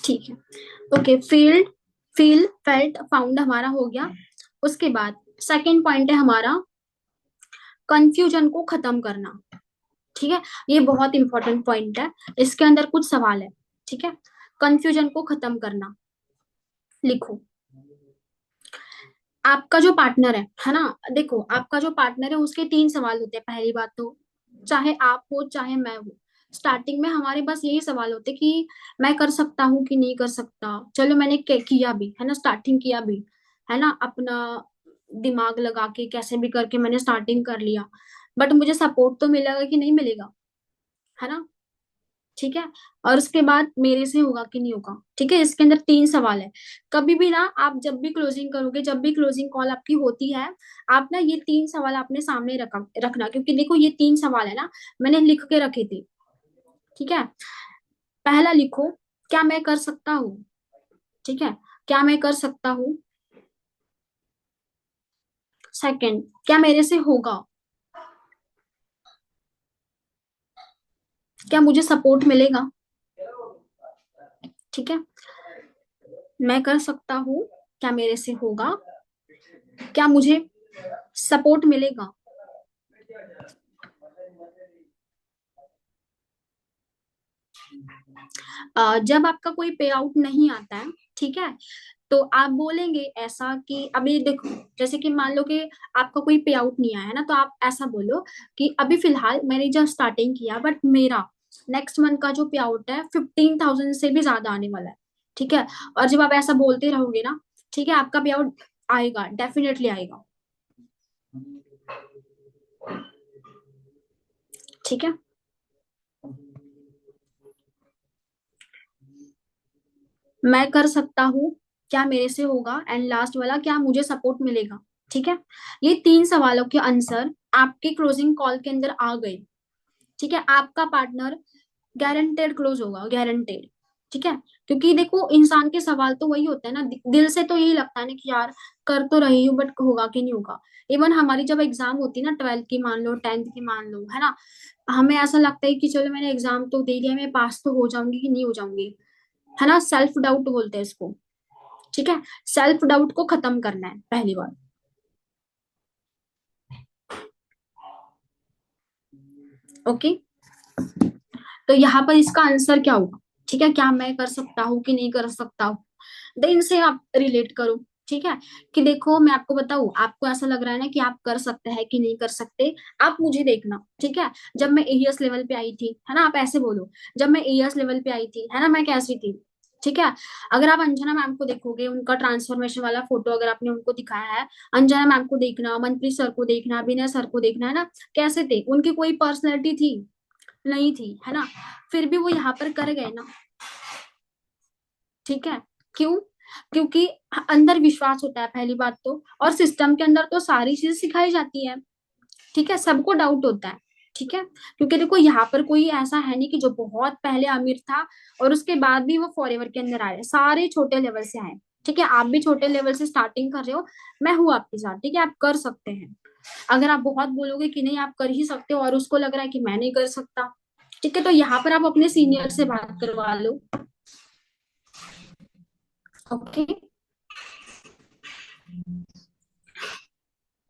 ठीक है, okay, field, feel, felt, found हमारा हो गया। उसके बाद सेकंड पॉइंट है हमारा कंफ्यूजन को खत्म करना। ठीक है, ये बहुत इंपॉर्टेंट पॉइंट है, इसके अंदर कुछ सवाल है। ठीक है, कंफ्यूजन को खत्म करना, लिखो। आपका जो पार्टनर है ना, देखो आपका जो पार्टनर है उसके तीन सवाल होते हैं। पहली बात तो, चाहे आप हो चाहे मैं हूँ, स्टार्टिंग में हमारे बस यही सवाल होते कि मैं कर सकता हूँ कि नहीं कर सकता। चलो मैंने किया भी है ना, स्टार्टिंग किया भी है ना, अपना दिमाग लगा के कैसे भी करके मैंने स्टार्टिंग कर लिया, बट मुझे सपोर्ट तो मिलेगा कि नहीं मिलेगा, है ना। ठीक है, और उसके बाद मेरे से होगा कि नहीं होगा। ठीक है, इसके अंदर तीन सवाल है। कभी भी ना आप जब भी क्लोजिंग करोगे, जब भी क्लोजिंग कॉल आपकी होती है, आप ना ये तीन सवाल अपने सामने रखना, क्योंकि देखो ये तीन सवाल है ना, मैंने लिख के रखे थे। ठीक है, पहला लिखो, क्या मैं कर सकता हूँ। ठीक है, क्या मैं कर सकता हूँ। सेकंड, क्या मेरे से होगा, क्या मुझे सपोर्ट मिलेगा। ठीक है, मैं कर सकता हूँ, क्या मेरे से होगा, क्या मुझे सपोर्ट मिलेगा। जब आपका कोई पे आउट नहीं आता है, ठीक है, तो आप बोलेंगे ऐसा कि अभी देखो, जैसे कि मान लो कि आपका कोई पे आउट नहीं आया है ना, तो आप ऐसा बोलो कि अभी फिलहाल मैंने जब स्टार्टिंग किया, बट मेरा नेक्स्ट मंथ का जो पे आउट है 15,000 से भी ज्यादा आने वाला है। ठीक है, और जब आप ऐसा बोलते रहोगे ना, ठीक है, आपका पे आउट आएगा, डेफिनेटली आएगा। ठीक है, मैं कर सकता हूँ, क्या मेरे से होगा, एंड लास्ट वाला, क्या मुझे सपोर्ट मिलेगा। ठीक है, ये तीन सवालों के आंसर आपके क्लोजिंग कॉल के अंदर आ गए। ठीक है, आपका पार्टनर गारंटेड क्लोज होगा, गारंटेड। ठीक है, क्योंकि देखो इंसान के सवाल तो वही होते हैं ना, दिल से तो यही लगता है ना कि यार कर तो रही हूँ, बट होगा कि नहीं होगा। इवन हमारी जब एग्जाम होती है ना, 12th की मान लो, 10th की मान लो, है ना, हमें ऐसा लगता है कि चलो मैंने एग्जाम तो दे दिया, मैं पास तो हो जाऊंगी कि नहीं हो जाऊंगी, है ना, सेल्फ डाउट बोलते हैं इसको। ठीक है, सेल्फ डाउट को खत्म करना है पहली बार। ओके, तो यहाँ पर इसका आंसर क्या होगा। ठीक है, क्या मैं कर सकता हूँ कि नहीं कर सकता हूँ, देन से आप रिलेट करो। ठीक है, कि देखो मैं आपको बताऊं, आपको ऐसा लग रहा है ना कि आप कर सकते हैं कि नहीं कर सकते, आप मुझे देखना। ठीक है, जब मैं एईएस लेवल पे आई थी, है ना, आप ऐसे बोलो, जब मैं एईएस लेवल पे आई थी, है ना, मैं कैसी थी। ठीक है, अगर आप अंजना मैम को देखोगे, उनका ट्रांसफॉर्मेशन वाला फोटो अगर आपने उनको दिखाया है, अंजना मैम को देखना, मनप्रीत सर को देखना, विनय सर को देखना, है ना, कैसे थे, उनकी कोई पर्सनैलिटी थी नहीं थी, है ना, फिर भी वो यहाँ पर कर गए ना। ठीक है, क्यों, क्योंकि अंदर विश्वास होता है पहली बात तो, और सिस्टम के अंदर तो सारी चीजें सिखाई जाती है। ठीक है, सबको डाउट होता है। ठीक है, क्योंकि देखो यहाँ पर कोई ऐसा है नहीं कि जो बहुत पहले अमीर था और उसके बाद भी वो फॉरएवर के अंदर आए, सारे छोटे लेवल से आए। ठीक है, आप भी छोटे लेवल से स्टार्टिंग कर रहे हो, मैं हूँ आपके साथ। ठीक है, आप कर सकते हैं। अगर आप बहुत बोलोगे कि नहीं आप कर ही सकते हो, और उसको लग रहा है कि मैं नहीं कर सकता, ठीक है, तो यहाँ पर आप अपने सीनियर से बात करवा लो। ओके,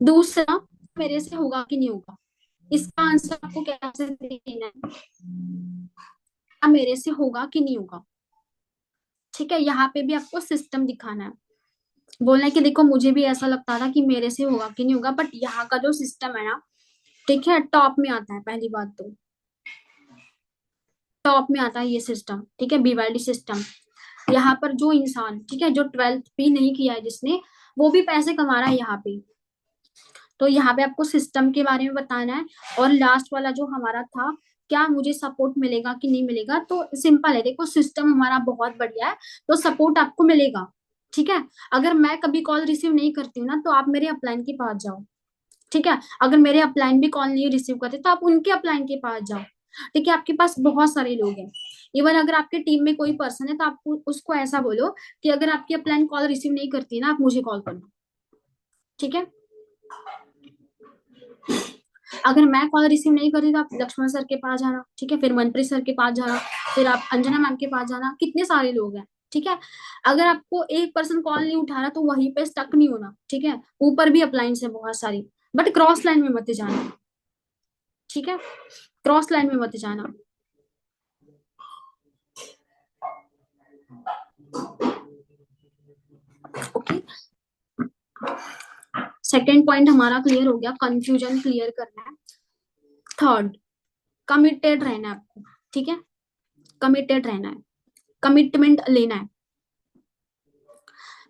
दूसरा, मेरे से होगा कि नहीं होगा, इसका आंसर आपको कैसे देना है, क्या मेरे से होगा कि नहीं होगा। ठीक है, यहाँ पे भी आपको सिस्टम दिखाना है, बोलना है कि देखो मुझे भी ऐसा लगता था कि मेरे से होगा कि नहीं होगा, बट यहाँ का जो सिस्टम है ना, ठीक है, टॉप में आता है पहली बात तो, टॉप में आता है ये सिस्टम। ठीक है, बीवाईडी सिस्टम। यहाँ पर जो इंसान, ठीक है, जो 12th भी नहीं किया है जिसने, वो भी पैसे कमा रहा है यहाँ पे। तो यहाँ पे आपको सिस्टम के बारे में बताना है। और लास्ट वाला जो हमारा था, क्या मुझे सपोर्ट मिलेगा कि नहीं मिलेगा, तो सिंपल है, देखो सिस्टम हमारा बहुत बढ़िया है, तो सपोर्ट आपको मिलेगा। ठीक है, अगर मैं कभी कॉल रिसीव नहीं करती हूँ ना, तो आप मेरे अपलाइन के पास जाओ। ठीक है, अगर मेरे अपलाइन भी कॉल नहीं रिसीव करते, तो आप उनके अपलाइन के पास जाओ। ठीक है, आपके पास बहुत सारे लोग हैं। इवन अगर आपके टीम में कोई पर्सन है, तो आप उसको ऐसा बोलो कि अगर आपकी अपलाइन कॉल रिसीव नहीं करती है ना, आप मुझे कॉल करना। ठीक है, अगर मैं कॉल रिसीव नहीं करी, तो आप लक्ष्मण सर के पास जाना। ठीक है, फिर मनप्रीत सर के पास जाना, फिर आप अंजना मैम के पास जाना, कितने सारे लोग हैं। ठीक है, अगर आपको एक पर्सन कॉल नहीं उठा रहा, तो वहीं पे स्टक नहीं होना। ठीक है, ऊपर भी अपलाइंस है बहुत सारी, बट क्रॉस लाइन में मत जाना। ठीक है, क्रॉस लाइन में मत जाना। ओके, सेकेंड पॉइंट हमारा क्लियर हो गया, कंफ्यूजन क्लियर करना है। थर्ड, कमिटेड रहना है आपको, ठीक है, कमिटेड रहना है, कमिटमेंट लेना है।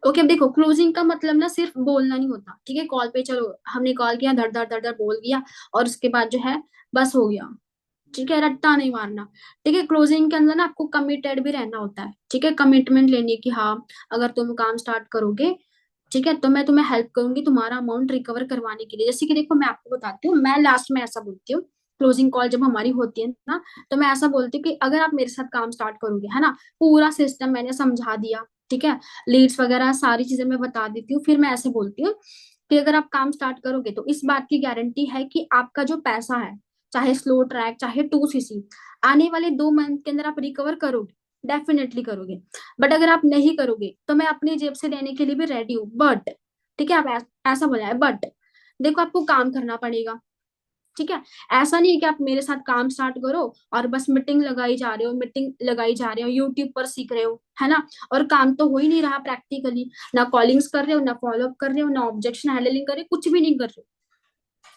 ओके, अब देखो क्लोजिंग का मतलब ना सिर्फ बोलना नहीं होता, ठीक है, कॉल पे चलो हमने कॉल किया, धड़ धड़ धड़ धड़ बोल दिया और उसके बाद जो है बस हो गया, ठीक है, रट्टा नहीं मारना। ठीक है, क्लोजिंग के अंदर ना आपको कमिटेड भी रहना होता है, ठीक है, कमिटमेंट लेनी है कि हाँ अगर तुम काम स्टार्ट करोगे, ठीक है, तो मैं तुम्हें हेल्प करूंगी तुम्हारा अमाउंट रिकवर करवाने के लिए। जैसे कि देखो मैं आपको बताती हूँ, मैं लास्ट में ऐसा बोलती हूँ, क्लोजिंग कॉल जब हमारी होती है ना, तो मैं ऐसा बोलती हूँ कि अगर आप मेरे साथ काम स्टार्ट करोगे, है ना, पूरा सिस्टम मैंने समझा दिया, ठीक है, लीड्स वगैरह सारी चीजें मैं बता देती हूँ, फिर मैं ऐसे बोलती हूँ कि अगर आप काम स्टार्ट करोगे तो इस बात की गारंटी है कि आपका जो पैसा है, चाहे स्लो ट्रैक चाहे 2cc, आने वाले 2 मंथ के अंदर आप रिकवर करोगे, डेफिनेटली करोगे। बट अगर आप नहीं करोगे तो मैं अपनी जेब से देने के लिए भी रेडी हूँ, बट ठीक है, आप ऐसा बोला है, बट देखो आपको काम करना पड़ेगा, ठीक है, ऐसा नहीं है कि आप मेरे साथ काम स्टार्ट करो और बस मीटिंग लगाई जा रहे हो, मीटिंग लगाई जा रहे हो, यूट्यूब पर सीख रहे हो, है ना, और काम तो हो ही नहीं रहा प्रैक्टिकली, ना कॉलिंग्स कर रहे हो, ना फॉलोअप कर रहे हो, ना ऑब्जेक्शन हैंडलिंग कर रहे हो, कुछ भी नहीं कर रहे हो,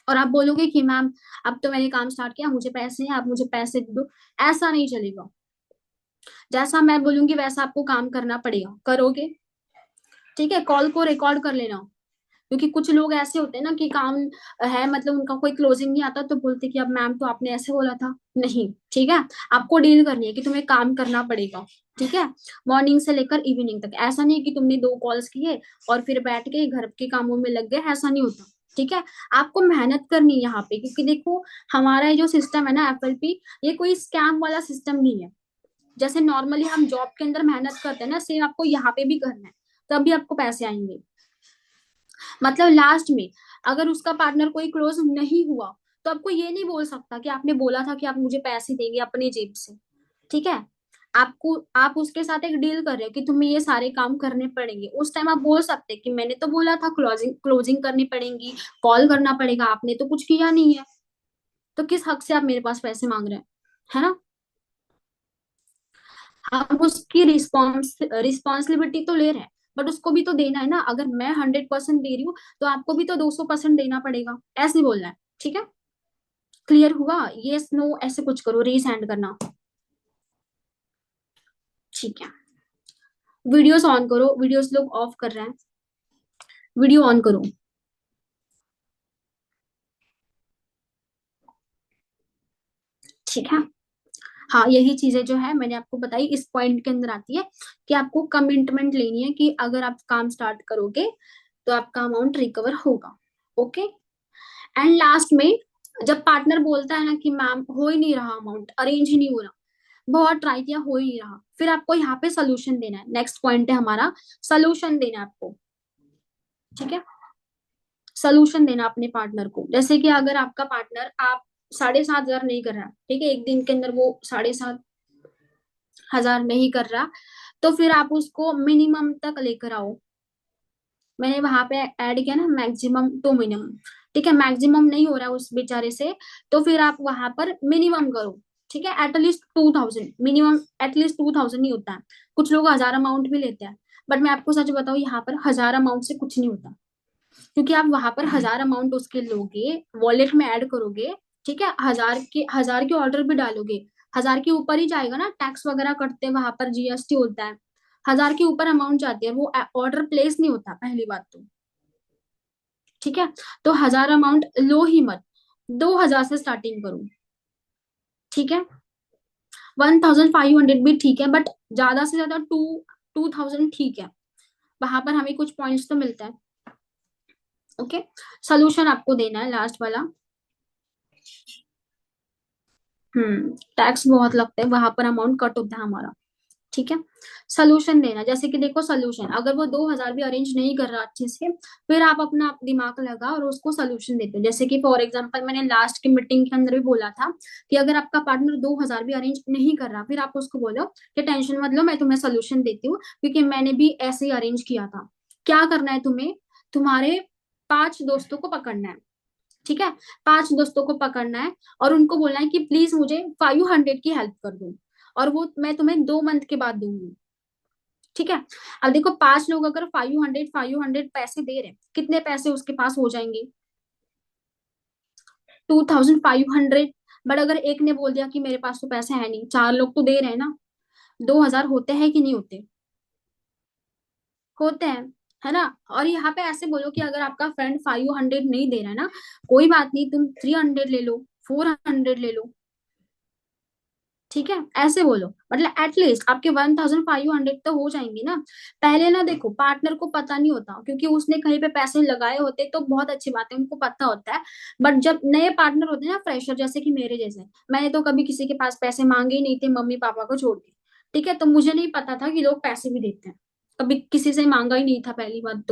और आप बोलोगे कि मैम अब तो मैंने काम स्टार्ट किया, मुझे पैसे हैं, आप मुझे पैसे दे दो, ऐसा नहीं चलेगा। जैसा मैं बोलूंगी वैसा आपको काम करना पड़ेगा, करोगे, ठीक है, कॉल को रिकॉर्ड कर लेना, क्योंकि कुछ लोग ऐसे होते हैं ना कि काम है, मतलब उनका कोई क्लोजिंग नहीं आता तो बोलते कि अब मैम तो आपने ऐसे बोला था, नहीं, ठीक है, आपको डील करनी है कि तुम्हें काम करना पड़ेगा, ठीक है, मॉर्निंग से लेकर इवनिंग तक, ऐसा नहीं कि तुमने 2 कॉल्स किए और फिर बैठ के घर के कामों में लग गए, ऐसा नहीं होता, ठीक है, आपको मेहनत करनी है यहाँ पे, क्योंकि देखो हमारा ये जो सिस्टम है ना FLP, ये कोई स्कैम वाला सिस्टम नहीं है। जैसे नॉर्मली हम जॉब के अंदर मेहनत करते हैं ना, सेम आपको यहाँ पे भी करना है, तभी आपको पैसे आएंगे। मतलब लास्ट में अगर उसका पार्टनर कोई क्लोज नहीं हुआ तो आपको ये नहीं बोल सकता कि आपने बोला था कि आप मुझे पैसे देंगे अपनी जेब से, ठीक है, आपको आप उसके साथ एक डील कर रहे हो कि तुम्हें ये सारे काम करने पड़ेंगे, उस टाइम आप बोल सकते हैं कि मैंने तो बोला था क्लोजिंग क्लोजिंग करनी पड़ेगी, कॉल करना पड़ेगा, आपने तो कुछ किया नहीं है, तो किस हक से आप मेरे पास पैसे मांग रहे हैं, है ना। आप उसकी रिस्पॉन्सिबिलिटी तो ले रहे हैं, बट उसको भी तो देना है ना, अगर मैं 100% दे रही हूँ तो आपको भी तो 200% देना पड़ेगा, ऐसे बोलना है, ठीक है, क्लियर हुआ, ये नो ऐसे कुछ करो, रीसेंड करना, ठीक है, वीडियोस ऑन करो, वीडियोस लोग ऑफ कर रहे हैं, वीडियो ऑन करो, ठीक है। हाँ, यही चीजें जो है मैंने आपको बताई इस पॉइंट के अंदर आती है कि आपको कमिटमेंट लेनी है कि अगर आप काम स्टार्ट करोगे तो आपका अमाउंट रिकवर होगा, ओके। एंड लास्ट में जब पार्टनर बोलता है ना कि मैम हो ही नहीं रहा, अमाउंट अरेंज ही नहीं हो रहा, बहुत ट्राई किया हो ही नहीं रहा, फिर आपको यहाँ पे सोल्यूशन देना है, नेक्स्ट पॉइंट है हमारा, सोल्यूशन देना है आपको, ठीक है, सोल्यूशन देना अपने पार्टनर को। जैसे कि अगर आपका पार्टनर आप 7,500 नहीं कर रहा, ठीक है, एक दिन के अंदर वो 7,500 नहीं कर रहा, तो फिर आप उसको मिनिमम तक लेकर आओ। मैंने वहां पे ऐड किया ना मैक्सिमम टू मिनिमम, ठीक है, मैक्सिमम नहीं हो रहा है उस बेचारे से, तो फिर आप वहां पर मिनिमम करो, ठीक है, एटलीस्ट 2,000 मिनिमम, एटलीस्ट 2,000 ही होता है, कुछ लोग 1,000 अमाउंट भी लेते हैं, बट मैं आपको सच बताऊं यहाँ पर 1,000 अमाउंट से कुछ नहीं होता, क्योंकि आप वहां पर 1,000 अमाउंट उसके लोगे, वॉलेट में ऐड करोगे, ठीक है, 1,000 के ऑर्डर भी डालोगे, 1,000 के ऊपर ही जाएगा ना, टैक्स वगैरह कटते हैं वहां पर, GST होता है, 1,000 के ऊपर अमाउंट जाती है, वो ऑर्डर प्लेस नहीं होता पहली बात तो, ठीक है, तो 1,000 अमाउंट लो ही मत, 2,000 से स्टार्टिंग करो, ठीक है, 1,500 भी ठीक है, बट ज्यादा से ज्यादा 2,000 ठीक है, वहां पर हमें कुछ पॉइंट्स तो मिलता है, ओके। सोल्यूशन आपको देना है लास्ट वाला। टैक्स बहुत लगता है वहां पर, अमाउंट कट होता है हमारा, ठीक है, सोल्यूशन देना, जैसे कि देखो सोल्यूशन, अगर वो 2,000 भी अरेंज नहीं कर रहा अच्छे से, फिर आप अपना दिमाग लगा और उसको सोल्यूशन देते हो, जैसे कि फॉर एग्जांपल मैंने लास्ट की मीटिंग के अंदर भी बोला था कि अगर आपका पार्टनर 2,000 भी अरेंज नहीं कर रहा, फिर आप उसको बोलो कि टेंशन मत लो, मैं तुम्हें सोल्यूशन देती हूँ, क्योंकि मैंने भी ऐसे ही अरेंज किया था। क्या करना है तुम्हें, तुम्हारे 5 दोस्तों को पकड़ना है, ठीक है, 5 दोस्तों को पकड़ना है और उनको बोलना है कि प्लीज मुझे 500 की हेल्प कर दो, और वो मैं तुम्हें 2 मंथ के बाद दूंगी, ठीक है। अब देखो 5 लोग अगर 500 पैसे दे रहे हैं, कितने पैसे उसके पास हो जाएंगे? 2500। बट अगर एक ने बोल दिया कि मेरे पास तो पैसे है नहीं, 4 लोग तो दे रहे हैं ना, 2000 होते हैं कि नहीं होते? होते हैं, है ना। और यहाँ पे ऐसे बोलो कि अगर आपका फ्रेंड 500 नहीं दे रहा है ना, कोई बात नहीं, तुम 300 ले लो, 400 ले लो, ठीक है, ऐसे बोलो। मतलब एटलीस्ट आपके 1500 तो हो जाएंगे ना। पहले ना देखो, पार्टनर को पता नहीं होता, क्योंकि उसने कहीं पे पैसे लगाए होते तो बहुत अच्छी बात है, उनको पता होता है। बट जब नए पार्टनर होते हैं ना, फ्रेशर जैसे कि मेरे जैसे, मैंने तो कभी किसी के पास पैसे मांगे ही नहीं थे, मम्मी पापा को छोड़ के। ठीक है, तो मुझे नहीं पता था कि लोग पैसे भी देते हैं, कभी किसी से मांगा ही नहीं था पहली बात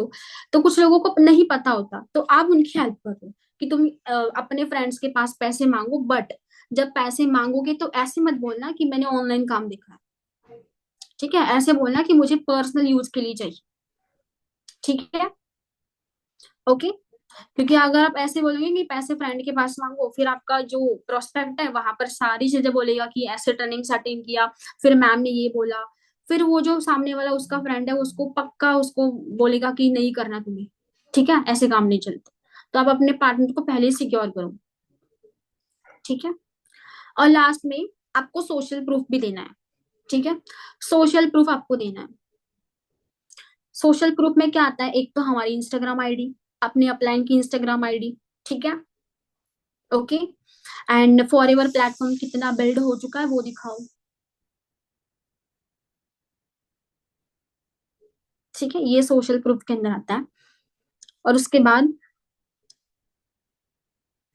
तो कुछ लोगों को नहीं पता होता, तो आप उनकी हेल्प करो कि तुम अपने फ्रेंड्स के पास पैसे मांगो। बट जब पैसे मांगोगे तो ऐसे मत बोलना कि मैंने ऑनलाइन काम देखा है, ठीक है, ऐसे बोलना कि मुझे पर्सनल यूज के लिए चाहिए, ठीक है, ओके। क्योंकि अगर आप ऐसे बोलोगे कि पैसे फ्रेंड के पास मांगो, फिर आपका जो प्रोस्पेक्ट है वहां पर सारी चीजें बोलेगा कि ऐसे टर्निंग सेटिंग किया, फिर मैम ने ये बोला, फिर वो जो सामने वाला उसका फ्रेंड है उसको पक्का उसको बोलेगा कि नहीं करना तुम्हें, ठीक है, ऐसे काम नहीं चलते। तो आप अपने पार्टनर को पहले ही सिक्योर करो, ठीक है। और लास्ट में आपको सोशल प्रूफ भी देना है, ठीक है, सोशल प्रूफ आपको देना है। सोशल प्रूफ में क्या आता है? एक तो हमारी इंस्टाग्राम आईडी, अपने अपलाइन की इंस्टाग्राम आईडी, ठीक है, ओके। एंड फॉरएवर प्लेटफॉर्म कितना बिल्ड हो चुका है वो दिखाओ, ठीक है, ये सोशल प्रूफ के अंदर आता है। और उसके बाद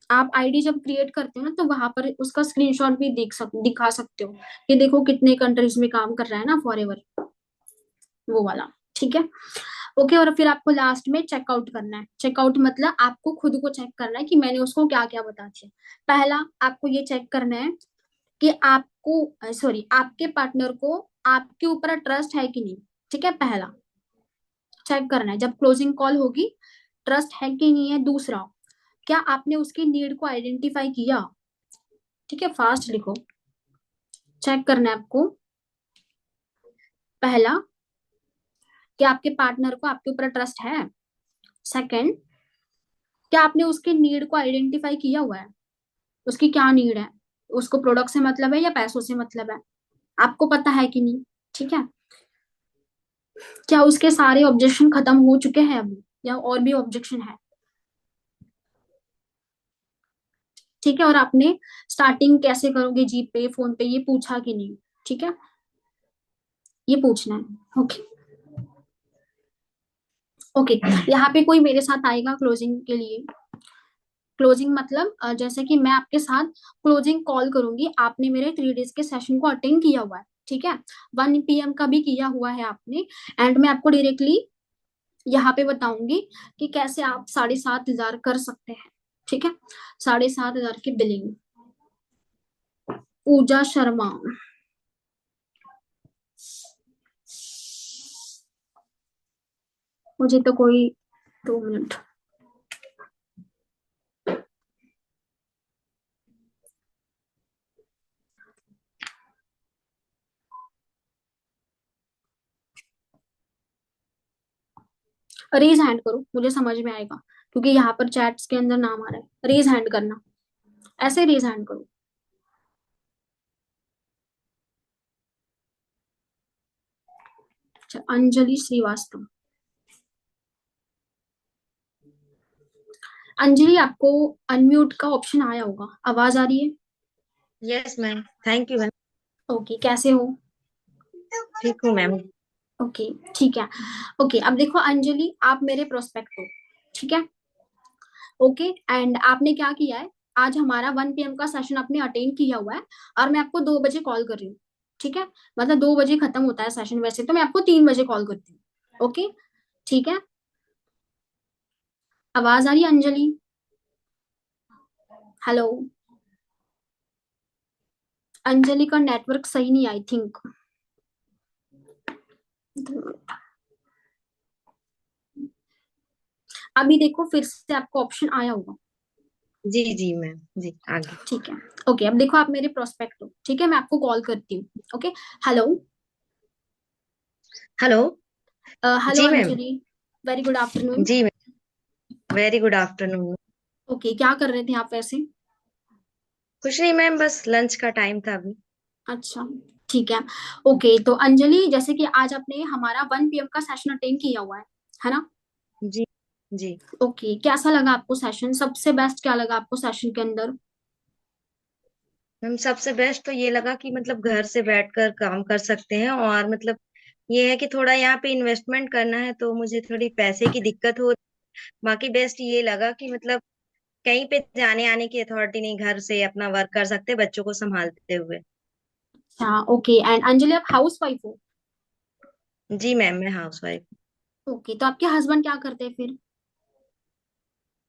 आप आईडी जब क्रिएट करते हो ना, तो वहां पर उसका स्क्रीनशॉट भी दिखा सकते हो कि देखो कितने कंट्रीज में काम कर रहा है ना फॉरएवर, वो वाला, ठीक है, ओके। और फिर आपको लास्ट में चेकआउट करना है। चेकआउट मतलब आपको खुद को चेक करना है कि मैंने उसको क्या क्या बता दिया। पहला आपको ये चेक करना है कि आपको सॉरी आपके पार्टनर को आपके ऊपर ट्रस्ट है कि नहीं, ठीक है, पहला चेक करना है जब क्लोजिंग कॉल होगी, ट्रस्ट है कि नहीं है। दूसरा, क्या आपने उसकी नीड को आइडेंटिफाई किया, ठीक है, फास्ट लिखो। चेक करना है आपको, पहला, कि आपके पार्टनर को आपके ऊपर ट्रस्ट है। सेकंड, क्या आपने उसके नीड को आइडेंटिफाई किया हुआ है, उसकी क्या नीड है, उसको प्रोडक्ट से मतलब है या पैसों से मतलब है, आपको पता है कि नहीं, ठीक है। क्या उसके सारे ऑब्जेक्शन खत्म हो चुके हैं अभी, या और भी ऑब्जेक्शन है, ठीक है। और आपने स्टार्टिंग कैसे करोगे, जीपे फोन पे, ये पूछा कि नहीं, ठीक है, ये पूछना है, ओके। ओके, यहाँ पे कोई मेरे साथ आएगा क्लोजिंग के लिए? क्लोजिंग मतलब जैसे कि मैं आपके साथ क्लोजिंग कॉल करूंगी, आपने मेरे 3 डेज के सेशन को अटेंड किया हुआ है, ठीक है, 1 PM का भी किया हुआ है आपने, एंड मैं आपको डायरेक्टली यहाँ पे बताऊंगी कि कैसे आप 7,500 कर सकते हैं, ठीक है, 7,500 की बिलिंग। पूजा शर्मा, मुझे तो कोई 2 मिनट, रेज हैंड करो, मुझे समझ में आएगा, क्योंकि यहाँ पर चैट्स के अंदर नाम आ रहा है, रेज हैंड करना, ऐसे रेज हैंड करो। अच्छा, अंजलि श्रीवास्तव। अंजलि, आपको अनम्यूट का ऑप्शन आया होगा, आवाज आ रही है? Yes ma'am, thank you ma'am. Okay, कैसे हो? ठीक हूँ मैम। ओके, ठीक है, ओके। अब देखो अंजलि, आप मेरे प्रोस्पेक्ट हो, ठीक है, ओके। एंड आपने क्या किया है, आज हमारा 1 PM का सेशन आपने अटेंड किया हुआ है, और मैं आपको 2 बजे कॉल कर रही हूँ, ठीक है, मतलब 2 बजे खत्म होता है सेशन, वैसे तो मैं आपको 3 बजे कॉल करती हूँ, ओके, ठीक है। आवाज आ रही है अंजलि? हेलो? अंजलि का नेटवर्क सही नहीं, आई थिंक। अभी देखो फिर से आपको ऑप्शन आया होगा, जी जी मैम, जी आगे। ठीक है, ओके। अब देखो आप मेरे प्रोस्पेक्ट हो, ठीक है, मैं आपको कॉल करती हूँ, ओके। हेलो? हेलो। हेलो जी ma'am. Anjali. Very good afternoon. जी ma'am. Very good afternoon. Okay, क्या कर रहे थे आप वैसे? कुछ नहीं मैम, बस लंच का टाइम था अभी। अच्छा, ठीक है। ओके, तो अंजलि, जैसे कि आज आपने हमारा 1 PM का सेशन अटेंड किया हुआ है ना? जी। जी ओके, कैसा लगा आपको सेशन? सबसे बेस्ट क्या लगा आपको सेशन के अंदर? मैम, सबसे बेस्ट तो ये लगा कि मतलब घर से बैठकर काम कर सकते हैं, और मतलब ये है कि थोड़ा यहाँ पे इन्वेस्टमेंट करना है, तो मुझे थोड़ी पैसे की दिक्कत हो। बाकी बेस्ट ये लगा कि मतलब कहीं पे जाने आने की अथॉरिटी नहीं, घर से अपना वर्क कर सकते बच्चों को संभालते हुए। अच्छा, ओके। एंड अंजलि, आप हाउस वाइफ हो? जी मैम, मैं हाउस वाइफ। ओके, तो आपके हस्बैंड क्या करते हैं फिर?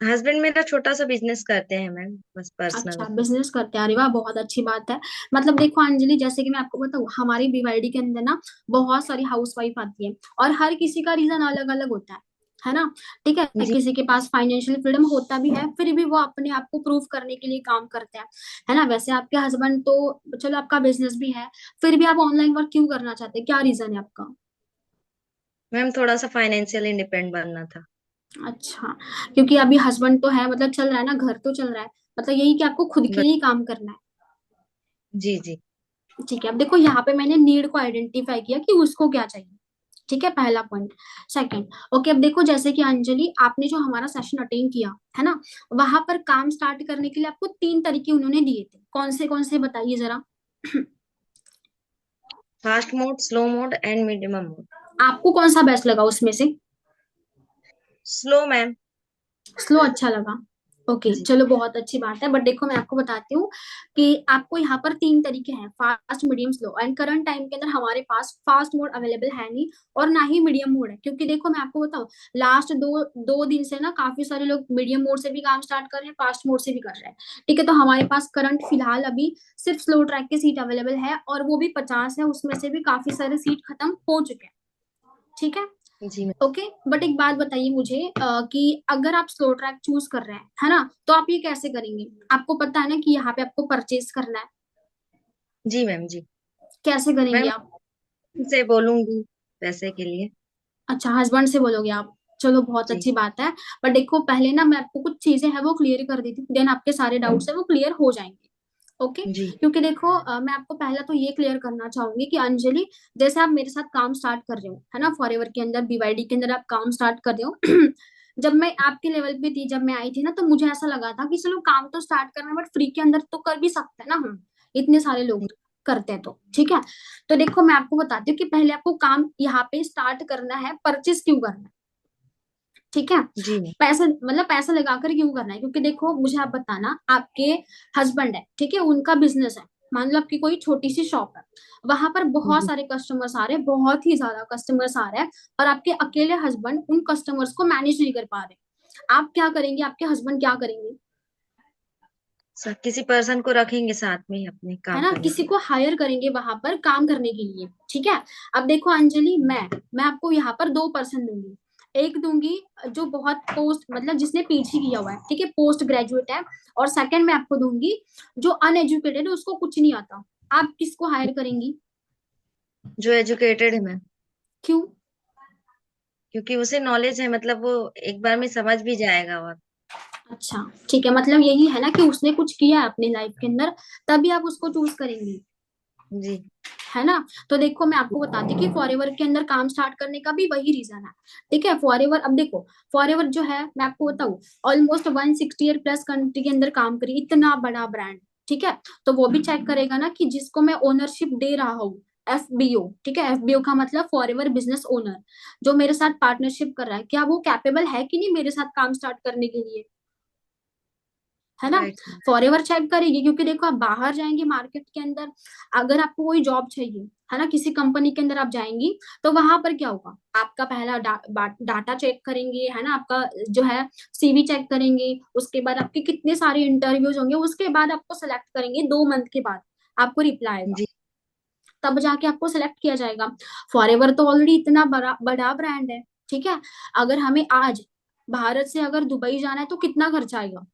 हस्बैंड मेरा छोटा सा बिजनेस करते हैं मैम, बस पर्सनल। अच्छा, बिजनेस करते हैं। अरे वाह, बहुत अच्छी बात है। मतलब देखो अंजलि, जैसे कि मैं आपको बताऊं, हमारी बीवाईडी के अंदर ना बहुत सारी हाउस वाइफ आती है, और हर किसी का रीजन अलग अलग होता है ना? ठीक है, जी किसी के पास फाइनेंशियल फ्रीडम होता भी है, फिर भी वो अपने आप को प्रूव करने के लिए काम करते हैं, है ना? वैसे आपके हस्बैंड तो, चलो आपका बिजनेस भी है, फिर भी आप ऑनलाइन वर्क क्यों करना चाहते हैं? क्या रीजन है आपका? मैम, थोड़ा सा फाइनेंशियल इंडिपेंडेंट बनना था। अच्छा, क्योंकि अभी हस्बैंड तो है, मतलब चल रहा है ना, घर तो चल रहा है, मतलब यही कि आपको खुद के ब- लिए काम करना है। जी जी। ठीक है, अब देखो यहाँ पे मैंने नीड को आइडेंटिफाई किया कि उसको क्या चाहिए। ठीक है, पहला पॉइंट। सेकंड, ओके, अब देखो जैसे कि अंजलि, आपने जो हमारा सेशन अटेंड किया है ना, वहां पर काम स्टार्ट करने के लिए आपको 3 तरीके उन्होंने दिए थे। कौन से बताइए जरा। Fast mode, slow mode and medium mode. आपको कौन सा बेस्ट लगा उसमें से? Slow ma'am. स्लो अच्छा लगा। ओके, जी। चलो बहुत अच्छी बात है। बट देखो मैं आपको बताती हूँ कि आपको यहाँ पर 3 तरीके हैं, fast, medium, slow. And current time के अंदर हमारे पास फास्ट मोड अवेलेबल है नहीं, और ना ही मीडियम मोड है, क्योंकि देखो मैं आपको बताऊँ, लास्ट दो दो दिन से ना काफी सारे लोग मीडियम मोड से भी काम स्टार्ट कर रहे हैं, फास्ट मोड से भी कर रहे हैं। ठीक है, तो हमारे पास करंट फिलहाल अभी सिर्फ स्लो ट्रैक की सीट अवेलेबल है, और वो भी 50 है, उसमें से भी काफी सारे सीट खत्म हो चुके हैं। ठीक है। जी मैम। ओके, बट एक बात बताइए मुझे, कि अगर आप स्लो ट्रैक चूज कर रहे हैं, है ना, तो आप ये कैसे करेंगे? आपको पता है ना कि यहाँ पे आपको परचेज करना है। जी मैम। जी कैसे करेंगे मैम, आप? से बोलूंगी पैसे के लिए। अच्छा, हस्बैंड से बोलोगे आप? चलो बहुत जी अच्छी बात है। बट देखो पहले ना मैं आपको कुछ चीजें हैं वो क्लियर कर देती हूँ, देन आपके सारे डाउट्स है वो क्लियर हो जाएंगे। ओके, जी। क्योंकि देखो मैं आपको पहला तो ये क्लियर करना चाहूंगी कि अंजलि, जैसे आप मेरे साथ काम स्टार्ट कर रहे हो, है ना, फॉरएवर के अंदर, बीवाईडी के अंदर आप काम स्टार्ट कर रहे हो। जब मैं आपके लेवल पे थी, जब मैं आई थी ना, तो मुझे ऐसा लगा था कि चलो काम तो स्टार्ट करना है, बट फ्री के अंदर तो कर भी सकते हैं ना हम, इतने सारे लोग करते हैं तो। ठीक है, तो देखो मैं आपको बताती हूँ कि पहले आपको काम यहाँ पे स्टार्ट करना है, परचेस क्यों करना है। ठीक है, जी मैम। पैसे मतलब पैसा लगाकर क्यों करना है, क्योंकि देखो मुझे आप बताना, आपके हस्बैंड है, ठीक है, उनका बिजनेस है, मान लो आपकी कोई छोटी सी शॉप है, वहां पर बहुत जी। सारे कस्टमर्स आ रहे हैं, बहुत ही ज्यादा कस्टमर्स आ रहे हैं, और आपके अकेले हस्बैंड उन कस्टमर्स को मैनेज नहीं कर पा रहे। आप क्या करेंगे, आपके हस्बैंड क्या करेंगे? किसी पर्सन को रखेंगे साथ में ही अपने है काम ना, करने किसी के को हायर करेंगे वहां पर काम करने के लिए। ठीक है, अब देखो अंजलि, मैं आपको यहाँ पर 2 पर्सन दूंगी। एक दूंगी जो बहुत पोस्ट, मतलब जिसने पीजी किया हुआ है, ठीक है, पोस्ट ग्रेजुएट है, और सेकंड मैं आपको दूंगी जो अनएजुकेटेड है, उसको कुछ नहीं आता। आप किसको हायर करेंगी? लिए। जो एजुकेटेड है मैम, क्यों? क्योंकि उसे नॉलेज है, मतलब वो एक बार में समझ भी जाएगा। और अच्छा, ठीक है, मतलब यही है ना कि उसने कुछ किया है अपनी लाइफ के अंदर, तभी आप उसको चूज करेंगी, जी है ना? तो देखो मैं आपको बताती हूँ कि फॉरएवर के अंदर काम स्टार्ट करने का भी वही रीजन है। ठीक है, फॉरएवर, अब देखो फॉरएवर जो है, मैं आपको बताऊँ, ऑलमोस्ट 160 ईयर प्लस कंट्री के अंदर काम करी, इतना बड़ा ब्रांड। ठीक है, तो वो भी चेक करेगा ना कि जिसको मैं ओनरशिप दे रहा हूँ, एफबीओ, ठीक है, एफबीओ का मतलब फॉरएवर बिजनेस ओनर, जो मेरे साथ पार्टनरशिप कर रहा है, क्या वो कैपेबल है कि नहीं मेरे साथ काम स्टार्ट करने के लिए, है ना? Right ma'am. फॉरएवर चेक करेगी, क्योंकि देखो आप बाहर जाएंगे मार्केट के अंदर, अगर आपको कोई जॉब चाहिए, है ना, किसी कंपनी के अंदर आप जाएंगी, तो वहां पर क्या होगा, आपका पहला डाटा चेक करेंगे, है ना, आपका जो है सीवी चेक करेंगे, उसके बाद आपके कितने सारे इंटरव्यूज होंगे, उसके बाद आपको सेलेक्ट करेंगे, 2 मंथ के बाद आपको रिप्लाई आएगा, जी तब जाके आपको सेलेक्ट किया जाएगा। फॉरएवर तो ऑलरेडी इतना बड़ा बड़ा ब्रांड है। ठीक है, अगर हमें आज भारत से अगर दुबई जाना है तो कितना खर्चा आएगा?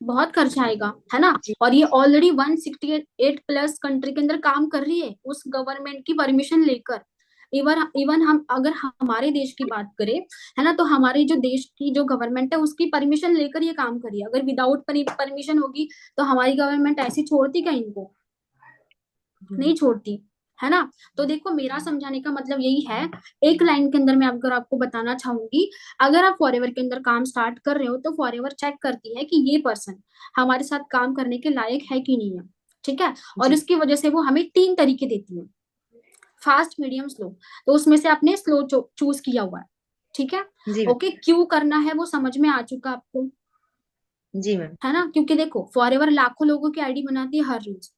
बहुत खर्चा आएगा, है ना। जी। और ये ऑलरेडी 168 प्लस कंट्री के अंदर काम कर रही है उस गवर्नमेंट की परमिशन लेकर। इवन इवन हम अगर हमारे देश की बात करें, है ना, तो हमारे जो देश की जो गवर्नमेंट है उसकी परमिशन लेकर ये काम करिए। अगर विदाउट परमिशन होगी तो हमारी गवर्नमेंट ऐसी छोड़ती क्या इनको? जी। नहीं छोड़ती, है ना। तो देखो मेरा समझाने का मतलब यही है, एक लाइन के अंदर मैं अगर आपको बताना चाहूंगी, अगर आप फॉरएवर के अंदर काम स्टार्ट कर रहे हो तो फॉरएवर चेक करती है कि ये पर्सन हमारे साथ काम करने के लायक है कि नहीं है, ठीक है। और जी। इसकी वजह से वो हमें 3 तरीके देती है, फास्ट मीडियम स्लो। तो उसमें से आपने स्लो चूज किया हुआ है, ठीक है। जी मैम। ओके, क्यों करना है वो समझ में आ चुका आपको, जी मैम। है ना। क्योंकि देखो फॉरएवर लाखों लोगों की आईडी बनाती है हर रोज,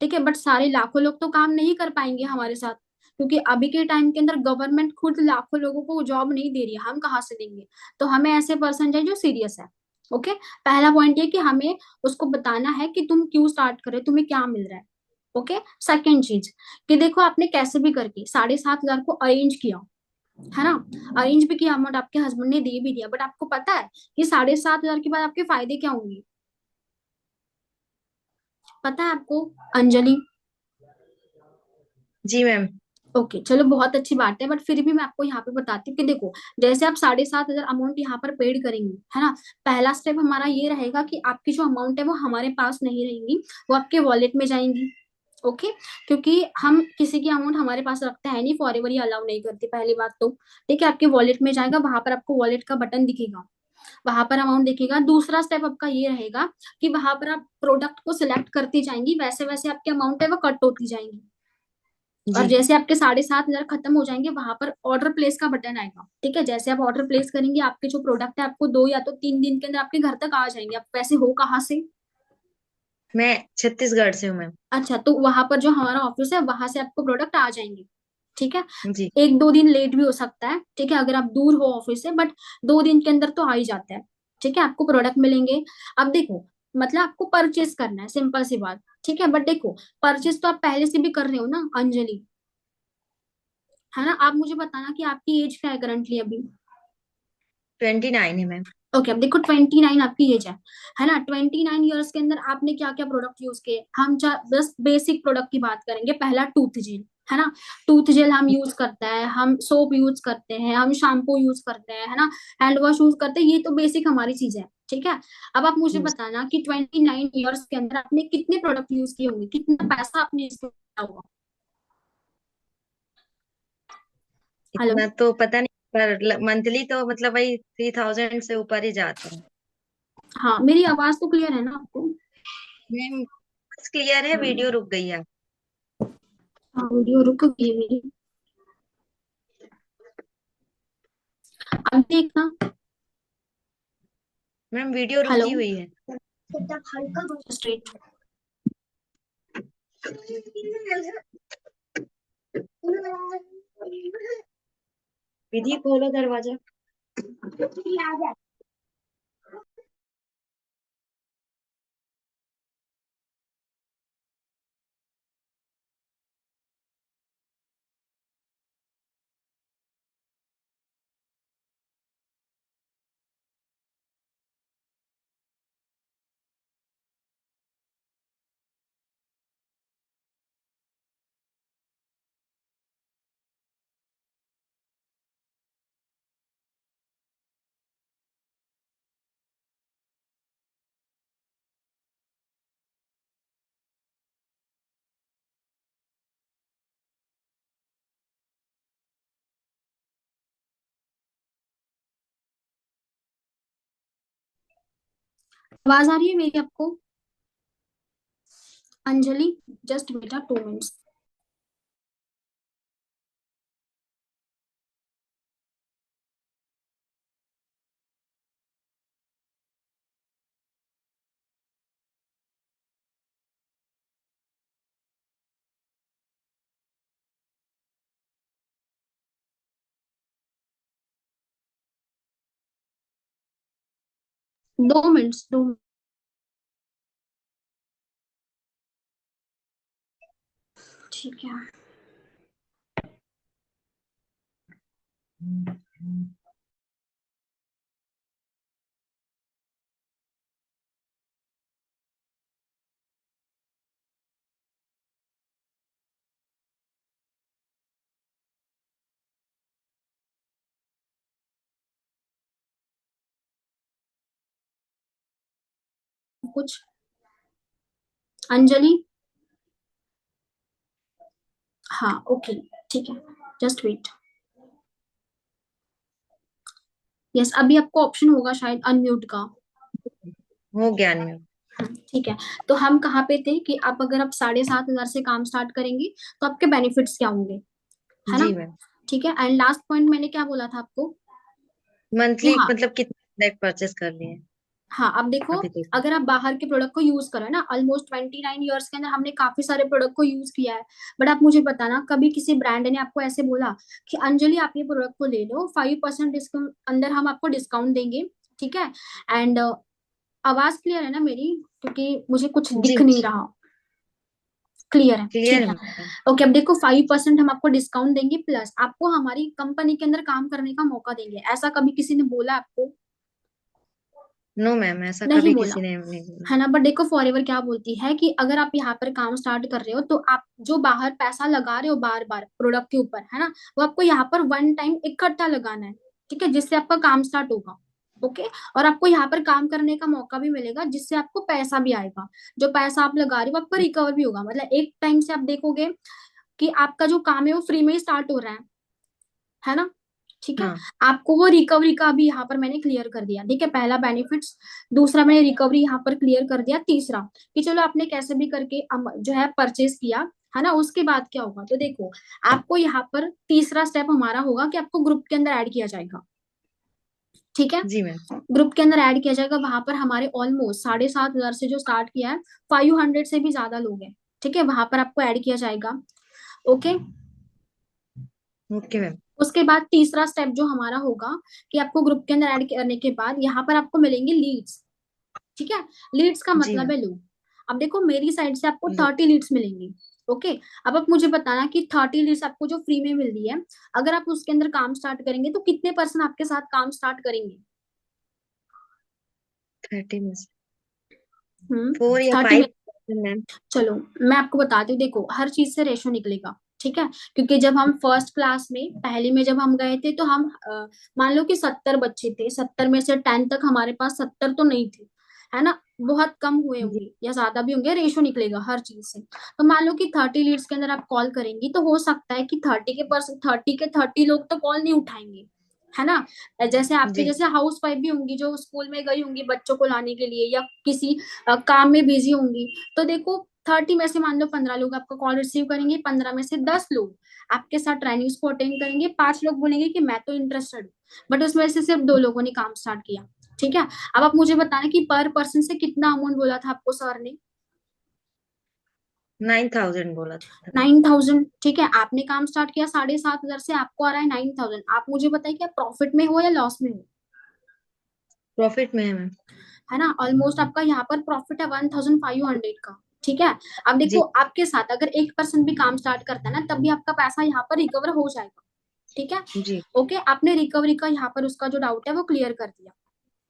ठीक है, बट सारे लाखों लोग तो काम नहीं कर पाएंगे हमारे साथ, क्योंकि अभी के टाइम के अंदर गवर्नमेंट खुद लाखों लोगों को जॉब नहीं दे रही है, हम कहाँ से देंगे। तो हमें ऐसे पर्सन चाहिए जो सीरियस है। ओके, पहला पॉइंट ये कि हमें उसको बताना है कि तुम क्यों स्टार्ट कर रहे हो, तुम्हें क्या मिल रहा है। ओके, सेकेंड चीज कि देखो आपने कैसे भी करके 7,500 को अरेंज किया, है ना, अरेंज भी किया, अमाउंट आपके हस्बैंड ने दे भी दिया, बट आपको पता है कि 7,500 के बाद आपके फायदे क्या होंगे, पता है आपको, अंजलि? जी मैम। ओके, चलो बहुत अच्छी बात है, बट फिर भी मैं आपको यहाँ पे बताती हूँ कि देखो जैसे आप 7,500 अमाउंट यहाँ पर पेड करेंगे, है ना, पहला स्टेप हमारा ये रहेगा कि आपकी जो अमाउंट है वो हमारे पास नहीं रहेंगी, वो आपके वॉलेट में जाएंगी। ओके, क्योंकि हम किसी की अमाउंट हमारे पास रखते हैं नहीं, फॉरएवर ही अलाउ नहीं करती पहली बात तो, ठीक है। आपके वॉलेट में जाएगा, वहां पर आपको वॉलेट का बटन दिखेगा, वहां पर अमाउंट दिखेगा। दूसरा स्टेप आपका ये रहेगा कि वहां पर आप प्रोडक्ट को सिलेक्ट करती जाएंगी, वैसे वैसे आपकी अमाउंट है वो कट होती जाएंगी। और जी। जैसे आपके 7,500 खत्म हो जाएंगे, वहां पर ऑर्डर प्लेस का बटन आएगा, ठीक है। जैसे आप ऑर्डर प्लेस करेंगे, आपके जो प्रोडक्ट है आपको 2 या तो 3 दिन के अंदर आपके घर तक आ जाएंगे। आप वैसे हो कहाँ से? मैं छत्तीसगढ़ से हूँ मैम। अच्छा, तो वहां पर जो हमारा ऑफिस है वहां से आपको प्रोडक्ट आ जाएंगे, ठीक है। जी। 1-2 दिन लेट भी हो सकता है, ठीक है, अगर आप दूर हो ऑफिस से, बट 2 दिन के अंदर तो आ ही जाता है, ठीक है, आपको प्रोडक्ट मिलेंगे। अब देखो, मतलब आपको परचेस करना है, सिंपल सी बात, ठीक है। बट देखो, परचेस तो आप पहले से भी कर रहे हो ना अंजलि, है ना। आप मुझे बताना कि आपकी एज क्या है करंटली अभी? 29 है मैम। ओके, अब देखो 29 आपकी एज है ना। 29 ईयर्स के अंदर आपने क्या क्या प्रोडक्ट यूज किए, हम बस बेसिक प्रोडक्ट की बात करेंगे। पहला टूथ जेल, है ना, टूथ जेल हम यूज करते हैं, हम सोप यूज करते हैं, हम शैम्पू यूज करते हैं, है ना, हैंड वॉश यूज करते हैं, ये तो बेसिक हमारी चीज है, ठीक है। अब आप मुझे बताना कि 29 ईयर्स के अंदर आपने कितने प्रोडक्ट यूज किए होंगे, कितना पैसा आपने इसमें किया होगा? हेलो। इतना तो पता नहीं, पर मंथली तो मतलब वही 3,000 से ऊपर ही जाता है। हाँ, मेरी आवाज तो क्लियर है ना आपको? मैम बस क्लियर है, वीडियो रुक गई है। हाँ, वीडियो रुक गई है मेरी, अब देखना। मैम वीडियो हेलो, रुकी हुई है। स्ट्रेट। विधि खोलो दरवाजा। आवाज आ रही है मेरी आपको अंजलि? जस्ट बेटा 2 मिनट्स। दो मिनट्स, दो। ठीक है। कुछ? अंजलि? हाँ ओके, ठीक है, जस्ट वेट। यस, अभी आपको ऑप्शन होगा शायद अनम्यूट का। हो गया अनम्यूट। ठीक है, तो हम कहाँ पे थे कि आप अगर आप 7,500 से काम स्टार्ट करेंगे तो आपके बेनिफिट्स क्या होंगे, है जी ना? मैम। ठीक है, एंड लास्ट पॉइंट मैंने क्या बोला था आपको कि मंथली हाँ, मतलब कितने प्रोडक्ट परचेस कर लिए हैं हाँ अब देखो, अभी तक? अगर आप बाहर के प्रोडक्ट को यूज करो ना, ऑलमोस्ट 29 ईयर्स के अंदर हमने काफी सारे प्रोडक्ट को यूज किया है। बट आप मुझे बताना, कभी किसी ब्रांड ने आपको ऐसे बोला कि अंजलि आप ये प्रोडक्ट को ले लो, 5% डिस्काउंट अंदर हम आपको डिस्काउंट देंगे, ठीक है? एंड आवाज क्लियर है ना मेरी? क्योंकि मुझे कुछ जी दिख नहीं रहा। क्लियर है, क्लियर ठीक है है। मैम। ओके, अब देखो 5% हम आपको डिस्काउंट देंगे, प्लस आपको हमारी कंपनी के अंदर काम करने का मौका देंगे। ऐसा कभी किसी ने बोला आपको? नो मैम, ऐसा नहीं कभी बोला, किसी ने नहीं बोला। है ना? बट देखो फॉरएवर क्या बोलती है कि अगर आप यहाँ पर काम स्टार्ट कर रहे हो तो आप जो बाहर पैसा लगा रहे हो बार बार प्रोडक्ट के ऊपर, है ना, वो आपको यहाँ पर वन टाइम इकट्ठा लगाना है, ठीक है, जिससे आपका काम स्टार्ट होगा। ओके, और आपको यहाँ पर काम करने का मौका भी मिलेगा, जिससे आपको पैसा भी आएगा। जो पैसा आप लगा रहे हो आपका रिकवर भी होगा, मतलब एक टाइम से आप देखोगे कि आपका जो काम है वो फ्री में ही स्टार्ट हो रहा है ना? ठीक है, हाँ आपको वो रिकवरी का भी यहाँ पर मैंने क्लियर कर दिया, ठीक है, पहला बेनिफिट्स, दूसरा मैंने रिकवरी यहाँ पर क्लियर कर दिया, तीसरा कि चलो आपने कैसे भी करके जो है परचेज किया, है ना, उसके बाद क्या होगा, तो देखो आपको यहाँ पर तीसरा स्टेप हमारा होगा कि आपको ग्रुप के अंदर ऐड किया जाएगा, ठीक है? जी मैम। ग्रुप के अंदर ऐड किया जाएगा, वहां पर हमारे ऑलमोस्ट 7,500 से जो स्टार्ट किया है, 500 से भी ज्यादा लोग हैं, ठीक है, वहां पर आपको ऐड किया जाएगा। Okay, okay ma'am. उसके बाद तीसरा स्टेप जो हमारा होगा कि आपको ग्रुप के अंदर ऐड करने के बाद यहाँ पर आपको मिलेंगे लीड्स, ठीक है? लीड्स का जी मतलब मैम। है लोग। अब देखो मेरी साइड से आपको लो। 30 लीड्स मिलेंगी। ओके, अब आप मुझे बताना कि 30 लीड्स आपको जो फ्री में मिल रही है, अगर आप उसके अंदर काम स्टार्ट करेंगे तो कितने पर्सन आपके साथ काम स्टार्ट करेंगे? 30 में से हम्म, 4 या 30 में। 5 मैम। चलो मैं आपको बताती हूँ, देखो हर चीज से रेशो निकलेगा, ठीक है? क्योंकि जब हम फर्स्ट क्लास में पहले में जब हम गए थे तो हम मान लो कि 70 बच्चे थे, 70 में से 10 तक हमारे पास 70 तो नहीं थे, है ना, बहुत कम हुए जी होंगे या ज्यादा भी होंगे, रेशो निकलेगा हर चीज से। तो मान लो कि 30 लीड्स के अंदर आप कॉल करेंगी तो हो सकता है कि 30 के 30 लोग तो कॉल नहीं उठाएंगे, है ना? जैसे आपके जी जैसे हाउस वाइफ भी होंगी जो स्कूल में गई होंगी बच्चों को लाने के लिए, या किसी काम में बिजी होंगी, तो देखो 30 में से मान लो 15 लोग आपका कॉल रिसीव करेंगे, 15 में से 10 लोग आपके साथ ट्रेनिंग्स को अटेंड करेंगे, 5 लोग बोलेंगे कि मैं तो इंटरेस्टेड हूँ, बट उसमें से सिर्फ 2 लोगों ने काम स्टार्ट किया, ठीक है? अब आप मुझे बताना कि पर पर्सन से कितना अमाउंट बोला था आपको सर ने? 9,000 बोला था। 9,000, ठीक है, आपने काम स्टार्ट किया 7,500 से, आपको आ रहा है 9,000। आप मुझे बताइए कि आप प्रॉफिट में हो या लॉस में हो? प्रॉफिट में है मैम। है ना, ऑलमोस्ट आपका यहाँ पर प्रॉफिट है 1,500 का, ठीक है? अब देखो जी आपके साथ अगर एक पर्सन भी काम स्टार्ट करता है ना, तब भी आपका पैसा यहाँ पर रिकवर हो जाएगा, ठीक है? जी ओके, आपने रिकवरी का यहाँ पर उसका जो डाउट है वो क्लियर कर दिया।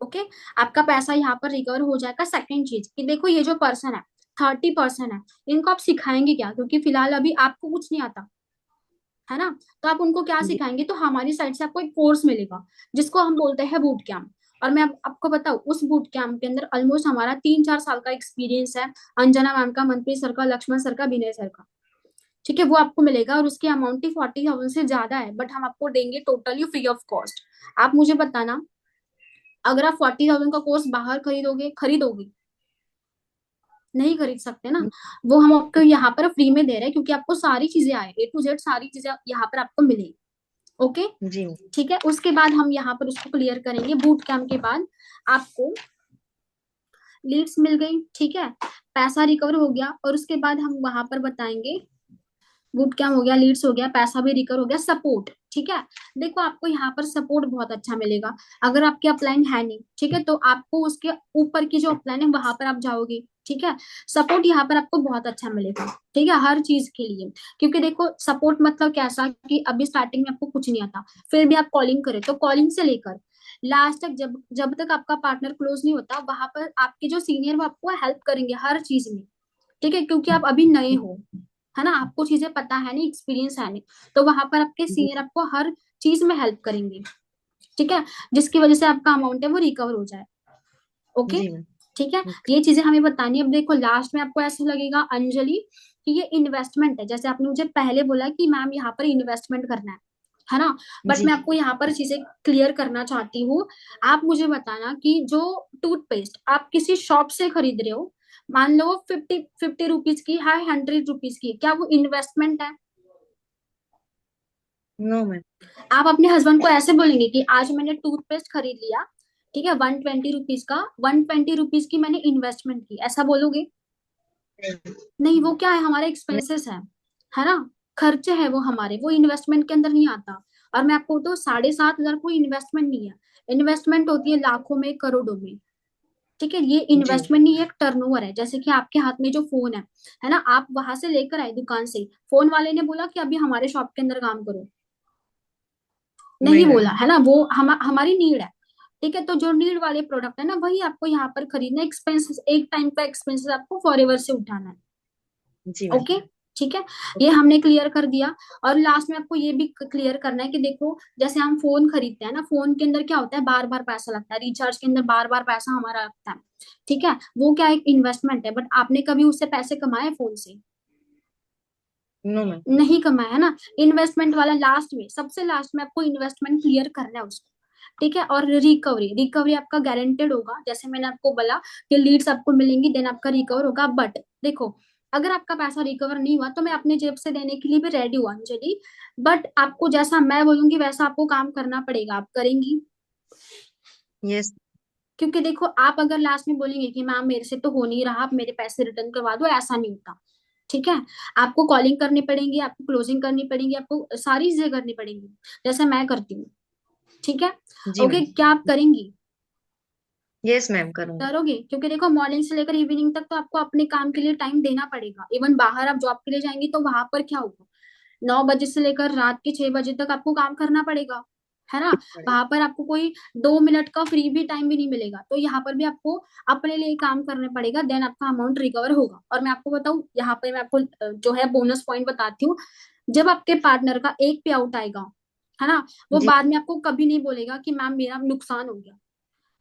ओके, आपका पैसा यहाँ पर रिकवर हो जाएगा। सेकंड चीज कि देखो ये जो पर्सन है, 30 पर्सन है, इनको आप सिखाएंगे क्या? क्योंकि फिलहाल अभी आपको कुछ नहीं आता, है ना, तो आप उनको क्या जी सिखाएंगे? तो हमारी साइड से आपको एक कोर्स मिलेगा जिसको हम बोलते हैं बूट कैंप। और मैं आपको बताऊं, उस बूट कैंप के अंदर ऑलमोस्ट हमारा 3-4 साल का एक्सपीरियंस है, अंजना मैम का, मनप्रीत सर का, लक्ष्मण सर का, विनय सर का, ठीक है, वो आपको मिलेगा, और उसकी अमाउंट ही 40,000 से ज्यादा है, बट हम आपको देंगे टोटली फ्री ऑफ कॉस्ट। आप मुझे बताना, अगर आप 40,000 का कोर्स बाहर खरीदोगे, खरीदोगे? नहीं खरीद सकते ना। वो हम आपको यहाँ पर फ्री में दे रहे हैं, क्योंकि आपको सारी चीजें आए, A to Z सारी चीजें यहाँ पर आपको मिलेगी। ओके, जी ठीक है, उसके बाद हम यहाँ पर उसको क्लियर करेंगे। बूट कैंप के बाद आपको लीड्स मिल गई, ठीक है, पैसा रिकवर हो गया, और उसके बाद हम वहां पर बताएंगे, बूट कैंप हो गया, लीड्स हो गया, पैसा भी रिकवर हो गया, सपोर्ट, ठीक है? देखो आपको यहाँ पर सपोर्ट बहुत अच्छा मिलेगा। अगर आपकी अपलाइन है नहीं, ठीक है, तो आपको उसके ऊपर की जो अपलाइन है वहां पर आप जाओगे, ठीक है? सपोर्ट यहाँ पर आपको बहुत अच्छा मिलेगा, ठीक है, हर चीज के लिए। क्योंकि देखो सपोर्ट मतलब कैसा कि अभी स्टार्टिंग में आपको कुछ नहीं आता, फिर भी आप कॉलिंग करें तो कॉलिंग से लेकर लास्ट तक, जब जब तक आपका पार्टनर क्लोज नहीं होता, वहां पर आपके जो सीनियर वो आपको हेल्प करेंगे हर चीज में, ठीक है? क्योंकि आप अभी नए हो, है ना, आपको चीजें पता है नहीं, एक्सपीरियंस है नहीं, तो वहां पर आपके जी सीनियर आपको हर चीज में हेल्प करेंगे, ठीक है, जिसकी वजह से आपका अमाउंट है वो रिकवर हो जाए। ओके, जी मैम। ठीक है, ये चीजें हमें बतानी है। अब देखो लास्ट में आपको ऐसा लगेगा अंजलि कि ये इन्वेस्टमेंट है, जैसे आपने मुझे पहले बोला कि मैम यहाँ पर इन्वेस्टमेंट करना है ना। बट जी। मैं आपको यहाँ पर चीजें क्लियर करना चाहती हूँ। आप मुझे बताना कि जो टूथपेस्ट आप किसी शॉप से खरीद रहे हो, मान लो 50 50 रुपीज की है, 100 रुपीज की, क्या वो इन्वेस्टमेंट है? No ma'am. आप अपने हस्बैंड को ऐसे बोलेंगे कि आज मैंने टूथपेस्ट खरीद लिया, ठीक है, 120 रुपीज का, 120 रुपीज की मैंने इन्वेस्टमेंट की, ऐसा बोलोगे? नहीं, वो क्या है, हमारे एक्सपेंसेस है ना, खर्चे है वो हमारे, वो इन्वेस्टमेंट के अंदर नहीं आता। और मैं आपको तो 7,500 कोई इन्वेस्टमेंट नहीं है। इन्वेस्टमेंट होती है लाखों में, करोड़ों में। ठीक है, ये जी। इन्वेस्टमेंट नहीं, ये एक टर्नओवर है। जैसे कि आपके हाथ में जो फोन है ना, आप वहां से लेकर आए दुकान से, फोन वाले ने बोला कि अभी हमारे शॉप के अंदर काम करो, नहीं नहीं मैम। बोला है ना, वो हमारी नीड है। ठीक है, तो जो नीड वाले प्रोडक्ट है ना, वही आपको यहाँ पर खरीदना, एक्सपेंसेस एक टाइम का एक्सपेंसेस आपको फॉर एवर से उठाना है। जी मैम। ओके, ठीक है, ये हमने क्लियर कर दिया। और लास्ट में आपको ये भी क्लियर करना है कि देखो जैसे हम फोन खरीदते हैं ना, फोन के अंदर क्या होता है, बार बार पैसा लगता है, रिचार्ज के अंदर बार बार पैसा हमारा लगता है। ठीक है, वो क्या एक इन्वेस्टमेंट है, बट आपने कभी उससे पैसे कमाए फोन से? No ma'am. नहीं कमाया है ना। इन्वेस्टमेंट वाला लास्ट में, सबसे लास्ट में आपको इन्वेस्टमेंट क्लियर करना है उसको। ठीक है, और रिकवरी, रिकवरी आपका गारंटेड होगा, जैसे मैंने आपको बोला कि लीड्स आपको मिलेंगी, देन आपका रिकवर होगा। बट देखो, अगर आपका पैसा रिकवर नहीं हुआ तो मैं अपने जेब से देने के लिए भी रेडी हूँ अंजलि, बट आपको जैसा मैं बोलूंगी वैसा आपको काम करना पड़ेगा, आप करेंगी? यस। क्योंकि देखो आप अगर लास्ट में बोलेंगे कि मैम मेरे से तो हो नहीं रहा, आप मेरे पैसे रिटर्न करवा दो, ऐसा नहीं होता। ठीक है, आपको कॉलिंग करनी पड़ेगी, आपको क्लोजिंग करनी पड़ेगी, आपको सारी चीजें करनी पड़ेंगी, जैसे मैं करती हूँ। ठीक है, जी ओके, मैम। क्या आप करेंगी? यस मैम करूँगी। करोगे? क्योंकि देखो मॉर्निंग से लेकर इवनिंग तक तो आपको अपने काम के लिए टाइम देना पड़ेगा। इवन बाहर आप जॉब के लिए जाएंगी तो वहां पर क्या होगा, 9 बजे से लेकर रात के 6 बजे तक आपको काम करना पड़ेगा, है ना। वहां पर आपको कोई 2 मिनट का फ्री भी टाइम भी नहीं मिलेगा, तो यहाँ पर भी आपको अपने लिए काम करना पड़ेगा, देन आपका अमाउंट रिकवर होगा। और मैं आपको बताऊँ, यहाँ पर मैं आपको जो है बोनस पॉइंट बताती हूँ। जब आपके पार्टनर का एक पे आउट आएगा, है ना, वो जी। बाद में आपको कभी नहीं बोलेगा कि मैम मेरा नुकसान हो गया,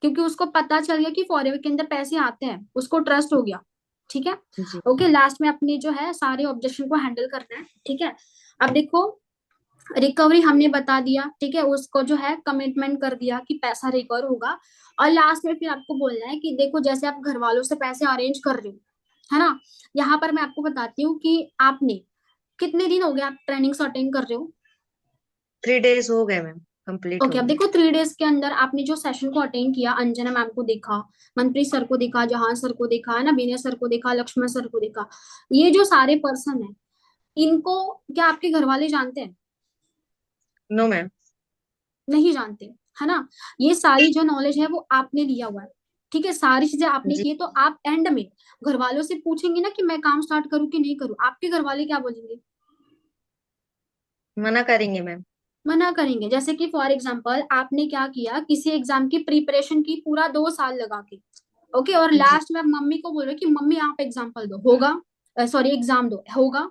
क्योंकि उसको पता चल गया कि फॉरएवर के अंदर पैसे आते हैं, उसको ट्रस्ट हो गया। ठीक है, जी। ओके, लास्ट में अपने जो है सारे ऑब्जेक्शन को हैंडल करना है। ठीक है, अब देखो रिकवरी हमने बता दिया, ठीक है, उसको जो है कमिटमेंट कर दिया कि पैसा रिकवर होगा। और लास्ट में फिर आपको बोलना है कि देखो जैसे आप घर वालों से पैसे अरेंज कर रहे हो, है ना, यहाँ पर मैं आपको बताती हूँ कि आपने कितने दिन हो गए आप ट्रेनिंग्स अटेंड कर रहे हो? 3 days हो गए मैम, कंप्लीट हो ओके, अब गए। देखो 3 डेज के अंदर आपने जो सेशन को अटेंड किया, अंजना मैम को देखा, मंत्री सर को देखा, जहां सर को देखा, है ना, विनय सर को देखा, लक्ष्मण सर को देखा, ये जो सारे पर्सन है, इनको क्या आपके घर वाले जानते हैं? No ma'am. नहीं जानते, है ना। ये सारी जो नॉलेज है वो आपने लिया हुआ है। ठीक है, सारी चीजें आपने जी। की है, तो आप एंड में घर वालों से पूछेंगे ना कि मैं काम स्टार्ट करूँ कि नहीं करूँ, आपके घर वाले क्या बोलेंगे? मना करेंगे मैम। मना करेंगे। जैसे कि फॉर एग्जाम्पल आपने क्या किया, किसी एग्जाम की प्रिपरेशन की पूरा 2 साल लगा के, ओके, और जी। लास्ट में आप मम्मी को बोल रहे हो कि मम्मी आप एग्जाम्पल दो, होगा? सॉरी, एग्जाम दो, होगा?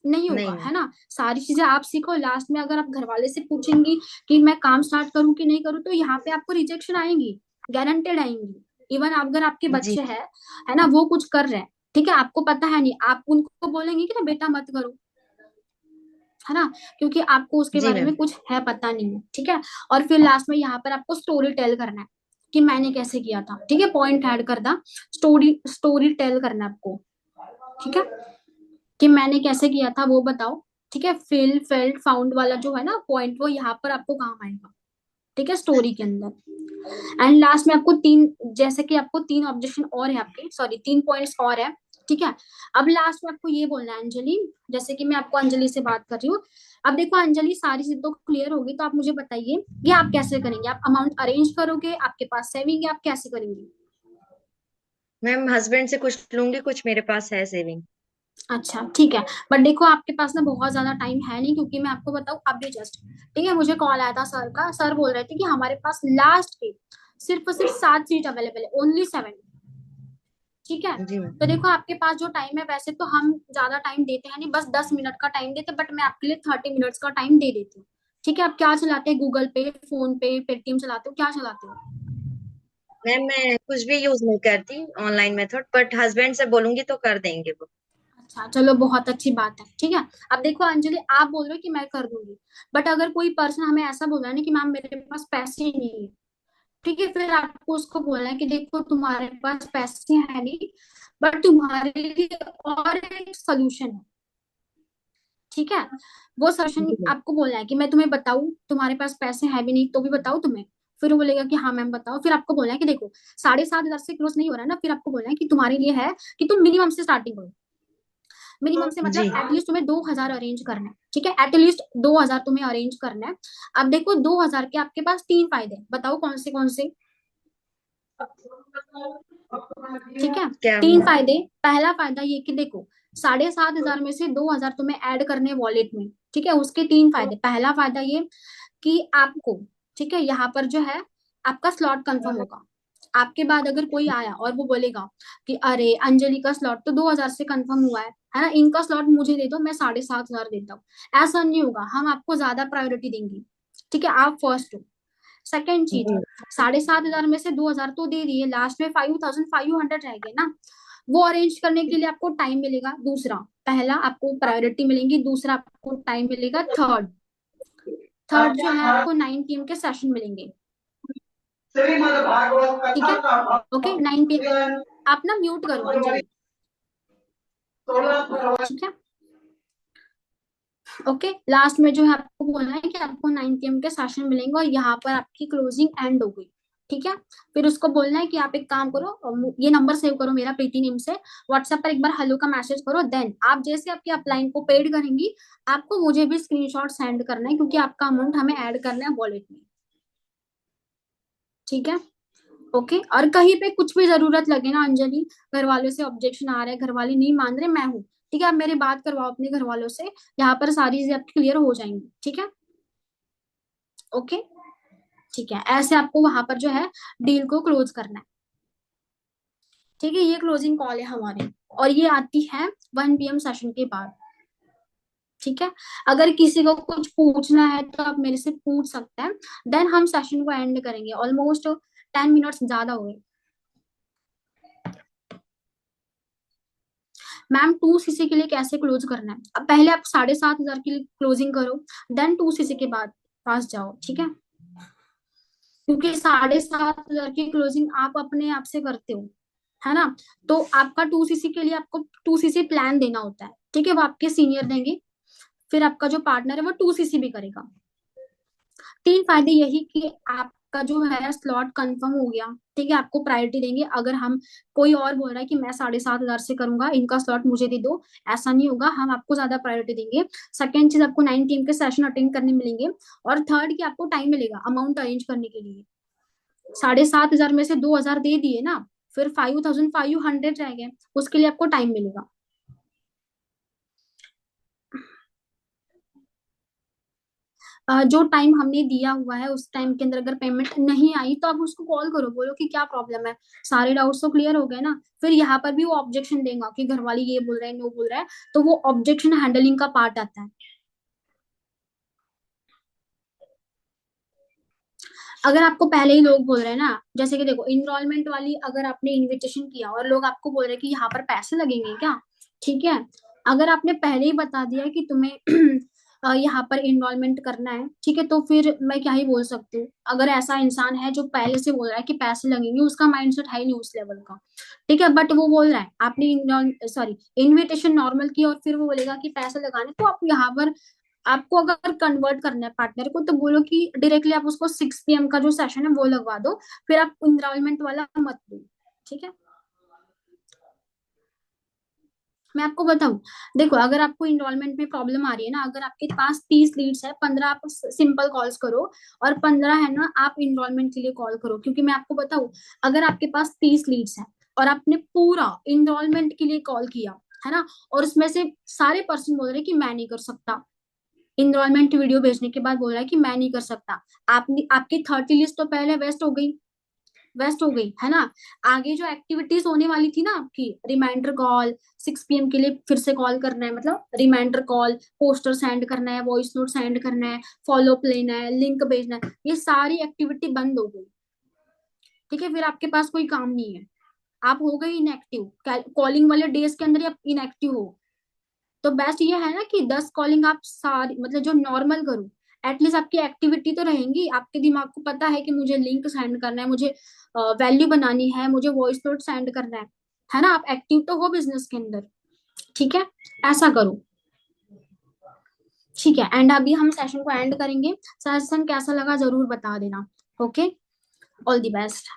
नहीं नहीं होगा, मैम। है ना। सारी चीजें आप सीखो, लास्ट में अगर आप घर वाले से पूछेंगी कि मैं काम स्टार्ट करूं कि नहीं करूं, तो यहाँ पे आपको रिजेक्शन आएंगी, गारंटेड आएंगी। इवन अगर आपके जी। बच्चे हैं, है ना, वो कुछ कर रहे हैं, ठीक है, आपको पता है नहीं, आप उनको बोलेंगे कि ना बेटा मत करो, है ना, क्योंकि आपको उसके जी बारे मैम। में कुछ है पता नहीं है। ठीक है, और फिर लास्ट में यहाँ पर आपको स्टोरी टेल करना है कि मैंने कैसे किया था। ठीक है, पॉइंट ऐड कर दा, स्टोरी स्टोरी टेल करना है आपको। ठीक है, कि मैंने कैसे किया था वो बताओ। ठीक है, फिल फेल्ट फाउंड वाला जो है ना पॉइंट, वो यहाँ पर आपको काम आएगा। ठीक है, स्टोरी के अंदर। एंड लास्ट में आपको तीन, जैसे कि आपको 3 ऑब्जेक्शन और है आपके, सॉरी 3 पॉइंट्स और है। ठीक है, अब लास्ट में आपको ये बोलना है अंजलि, जैसे कि मैं आपको अंजलि से बात कर रही हूँ। अब देखो अंजलि, सारी चीजें तो क्लियर होगी, तो आप मुझे बताइए कि आप कैसे करेंगे, आप अमाउंट अरेंज करोगे, आपके पास सेविंग है, आप कैसे करेंगे? मैम हस्बैंड से कुछ लूंगी, कुछ मेरे पास है सेविंग। अच्छा, ठीक है, बट देखो आपके पास ना बहुत ज्यादा टाइम है नहीं, क्योंकि मैं आपको बताऊं अभी जस्ट, ठीक है, मुझे कॉल आया था सर का, सर बोल रहे थे कि हमारे पास लास्ट के सिर्फ और सिर्फ 7 सीट अवेलेबल है, ओनली 7। ठीक है, जी मैम। तो देखो आपके पास जो टाइम है, वैसे तो हम ज्यादा टाइम देते हैं नहीं, बस 10 मिनट का टाइम देते, बट मैं आपके लिए 30 मिनट्स का टाइम दे देती हूँ। ठीक है, आप क्या चलाते हैं, गूगल पे, फोन पे, पेटीएम चलाते हो, क्या चलाते हो? मैम मैं कुछ भी यूज नहीं करती ऑनलाइन मेथड, बट हस्बैंड से बोलूंगी तो कर देंगे वो। अच्छा चलो, बहुत अच्छी बात है, ठीक है। अब देखो अंजलि, आप बोल रहे हो कि मैं कर दूंगी, बट अगर कोई पर्सन हमें ऐसा बोल रहा है ना कि मैम मेरे पास पैसे ही नहीं है, ठीक है, फिर आपको उसको बोलना है कि देखो तुम्हारे पास पैसे है नहीं, बट तुम्हारे लिए और एक सोल्यूशन है, ठीक है। वो सोल्यूशन जी आपको बोलना है कि मैं तुम्हें बताऊं, तुम्हारे पास पैसे है भी नहीं तो भी बताऊं तुम्हें। फिर वो बोलेगा कि हाँ मैम बताओ, फिर आपको बोलना है कि देखो 7,500 से क्लोज नहीं हो रहा है ना, फिर आपको बोलना है कि तुम्हारे लिए है कि तुम मिनिमम से स्टार्टिंग करो। मिनिमम से जी। मतलब एटलीस्ट तुम्हें 2,000 अरेंज करना है, ठीक है, एटलीस्ट 2,000 तुम्हें अरेंज करना है। अब देखो 2,000 के आपके पास तीन फायदे हैं, बताओ कौन से। ठीक है, क्या? तीन फायदे। पहला फायदा ये कि देखो 7,500 में से 2,000 तुम्हें ऐड करने वॉलेट में, ठीक है, उसके तीन फायदे। पहला फायदा ये कि आपको, ठीक है, यहाँ पर जो है आपका स्लॉट कंफर्म होगा। आपके बाद अगर कोई आया और वो बोलेगा कि अरे अंजलि का स्लॉट तो 2,000 से कंफर्म हुआ है ना, इनका स्लॉट मुझे दे दो, मैं 7,500 देता हूँ, ऐसा नहीं होगा, हम आपको ज्यादा प्रायोरिटी देंगे, ठीक है, आप फर्स्ट हो। सेकेंड चीज, जी। 7,500 में से 2,000 तो दे दिए, लास्ट में 5,500 रह गए ना, वो अरेंज करने के लिए आपको टाइम मिलेगा। दूसरा, पहला आपको प्रायोरिटी मिलेंगी, दूसरा आपको टाइम मिलेगा। थर्ड, थर्ड जो है आपको 9 PM के सेशन मिलेंगे, ठीक है। ओके 9 PM, आप ना म्यूट करो अंजलि, ठीक है। ओके, लास्ट में जो है आपको बोलना है कि आपको 9 PM के सेशन मिलेंगे और यहाँ पर आपकी क्लोजिंग एंड हो गई, ठीक है। फिर उसको बोलना है कि आप एक काम करो, ये नंबर सेव करो मेरा प्रीति नेम से, व्हाट्सएप पर एक बार हेलो का मैसेज करो, देन आप जैसे आपकी अपलाइन को पेड करेंगी, आपको मुझे भी स्क्रीनशॉट सेंड करना है, क्योंकि आपका अमाउंट हमें ऐड करना है वॉलेट में, ठीक है। ओके, और कहीं पे कुछ भी जरूरत लगे ना अंजलि, घर वालों से ऑब्जेक्शन आ रहे हैं, घर वाले नहीं मान रहे, मैं हूँ, ठीक है, आप मेरी बात करवाओ अपने घर वालों से, यहाँ पर सारी चीजें आपकी क्लियर हो जाएंगी, ठीक है। ओके, ठीक है, ऐसे आपको वहां पर जो है डील को क्लोज करना है, ठीक है। ये क्लोजिंग कॉल है हमारी, और ये आती है 1 PM सेशन के बाद, ठीक है। अगर किसी को कुछ पूछना है तो आप मेरे से पूछ सकते हैं, देन हम सेशन को एंड करेंगे, ऑलमोस्ट 10 मिनट्स ज्यादा हो गए। मैम 2 CC के लिए कैसे क्लोज करना है, अब पहले आप 7,500 के लिए क्लोजिंग करो, देन 2 CC के बाद पास जाओ, ठीक है, क्योंकि 7,500 की क्लोजिंग आप अपने आप से करते हो, है ना। तो आपका 2 CC के लिए आपको 2 CC प्लान देना होता है, ठीक है, वो आपके सीनियर देंगे, फिर आपका जो पार्टनर है वो 2 CC भी करेगा। तीन फायदे यही कि आपका जो है स्लॉट कंफर्म हो गया, ठीक है, आपको प्रायोरिटी देंगे। अगर हम, कोई और बोल रहा है कि मैं 7,500 से करूंगा, इनका स्लॉट मुझे दे दो, ऐसा नहीं होगा, हम आपको ज्यादा प्रायोरिटी देंगे। सेकेंड चीज, आपको 9 PM के सेशन अटेंड करने मिलेंगे, और थर्ड कि आपको टाइम मिलेगा अमाउंट अरेंज करने के लिए। 7,500 में से 2,000 दे दिए ना, फिर 5,500 रह गए, उसके लिए आपको टाइम मिलेगा। जो टाइम हमने दिया हुआ है उस टाइम के अंदर अगर पेमेंट नहीं आई तो आप उसको कॉल करो, बोलो कि क्या प्रॉब्लम है, सारे डाउट्स तो क्लियर हो गए ना। फिर यहाँ पर भी वो ऑब्जेक्शन देगा कि घर वाले ये बोल रहे हैं, नो बोल रहा है, तो वो ऑब्जेक्शन हैंडलिंग का पार्ट आता है। अगर आपको पहले ही लोग बोल रहे हैं ना, जैसे कि देखो इनरोलमेंट वाली, अगर आपने इनविटेशन किया और लोग आपको बोल रहे हैं कि यहाँ पर पैसे लगेंगे क्या, ठीक है, अगर आपने पहले ही बता दिया कि तुम्हें यहाँ पर इनरोलमेंट करना है, ठीक है, तो फिर मैं क्या ही बोल सकती हूँ। अगर ऐसा इंसान है जो पहले से बोल रहा है कि पैसे लगेंगे, उसका माइंडसेट है ही नहीं उस लेवल का, ठीक है, बट वो बोल रहा है, आपने सॉरी इनविटेशन नॉर्मल की और फिर वो बोलेगा कि पैसे लगाने, तो आप यहाँ पर, आपको अगर कन्वर्ट करना है पार्टनर को तो बोलो कि डायरेक्टली आप उसको 6 PM का जो सेशन है वो लगवा दो, फिर आप इनरोलमेंट वाला मत दो, ठीक है। मैं आपको बताऊं, देखो अगर आपको इनरोलमेंट में प्रॉब्लम आ रही है ना, अगर आपके पास 30 लीड्स है, 15 आप सिंपल कॉल्स करो, और 15 है ना आप इनरोलमेंट के लिए कॉल करो, क्योंकि मैं आपको बताऊं, अगर आपके पास 30 लीड्स है और आपने पूरा इनरोलमेंट के लिए कॉल किया, है ना, और उसमें से सारे पर्सन बोल रहे हैं कि मैं नहीं कर सकता, इनरोलमेंट वीडियो भेजने के बाद बोल रहा है कि मैं नहीं कर सकता, आपने, आपकी 30 लिस्ट तो पहले वेस्ट हो गई, वेस्ट हो गई, है ना। आगे जो एक्टिविटीज होने वाली थी ना आपकी, रिमाइंडर कॉल, 6 PM के लिए फिर से कॉल करना है, मतलब रिमाइंडर कॉल, पोस्टर सेंड करना है, वॉइस नोट सेंड करना है, फॉलो अप लेना है, लिंक भेजना है, ये सारी एक्टिविटी बंद हो गई, ठीक है, फिर आपके पास कोई काम नहीं है, आप हो गए इनएक्टिव, कॉलिंग वाले डेज के अंदर ही आप इनएक्टिव हो। तो बेस्ट ये है ना कि 10 कॉलिंग आप सारी मतलब जो नॉर्मल करो, एटलीस्ट आपकी एक्टिविटी तो रहेंगी, आपके दिमाग को पता है कि मुझे लिंक सेंड करना है, मुझे वैल्यू बनानी है, मुझे वॉइस नोट सेंड करना है ना, आप एक्टिव तो हो बिजनेस के अंदर। ठीक है, ऐसा करो। ठीक है, एंड अभी हम सेशन को एंड करेंगे। सेशन कैसा लगा जरूर बता देना। Okay, all the best.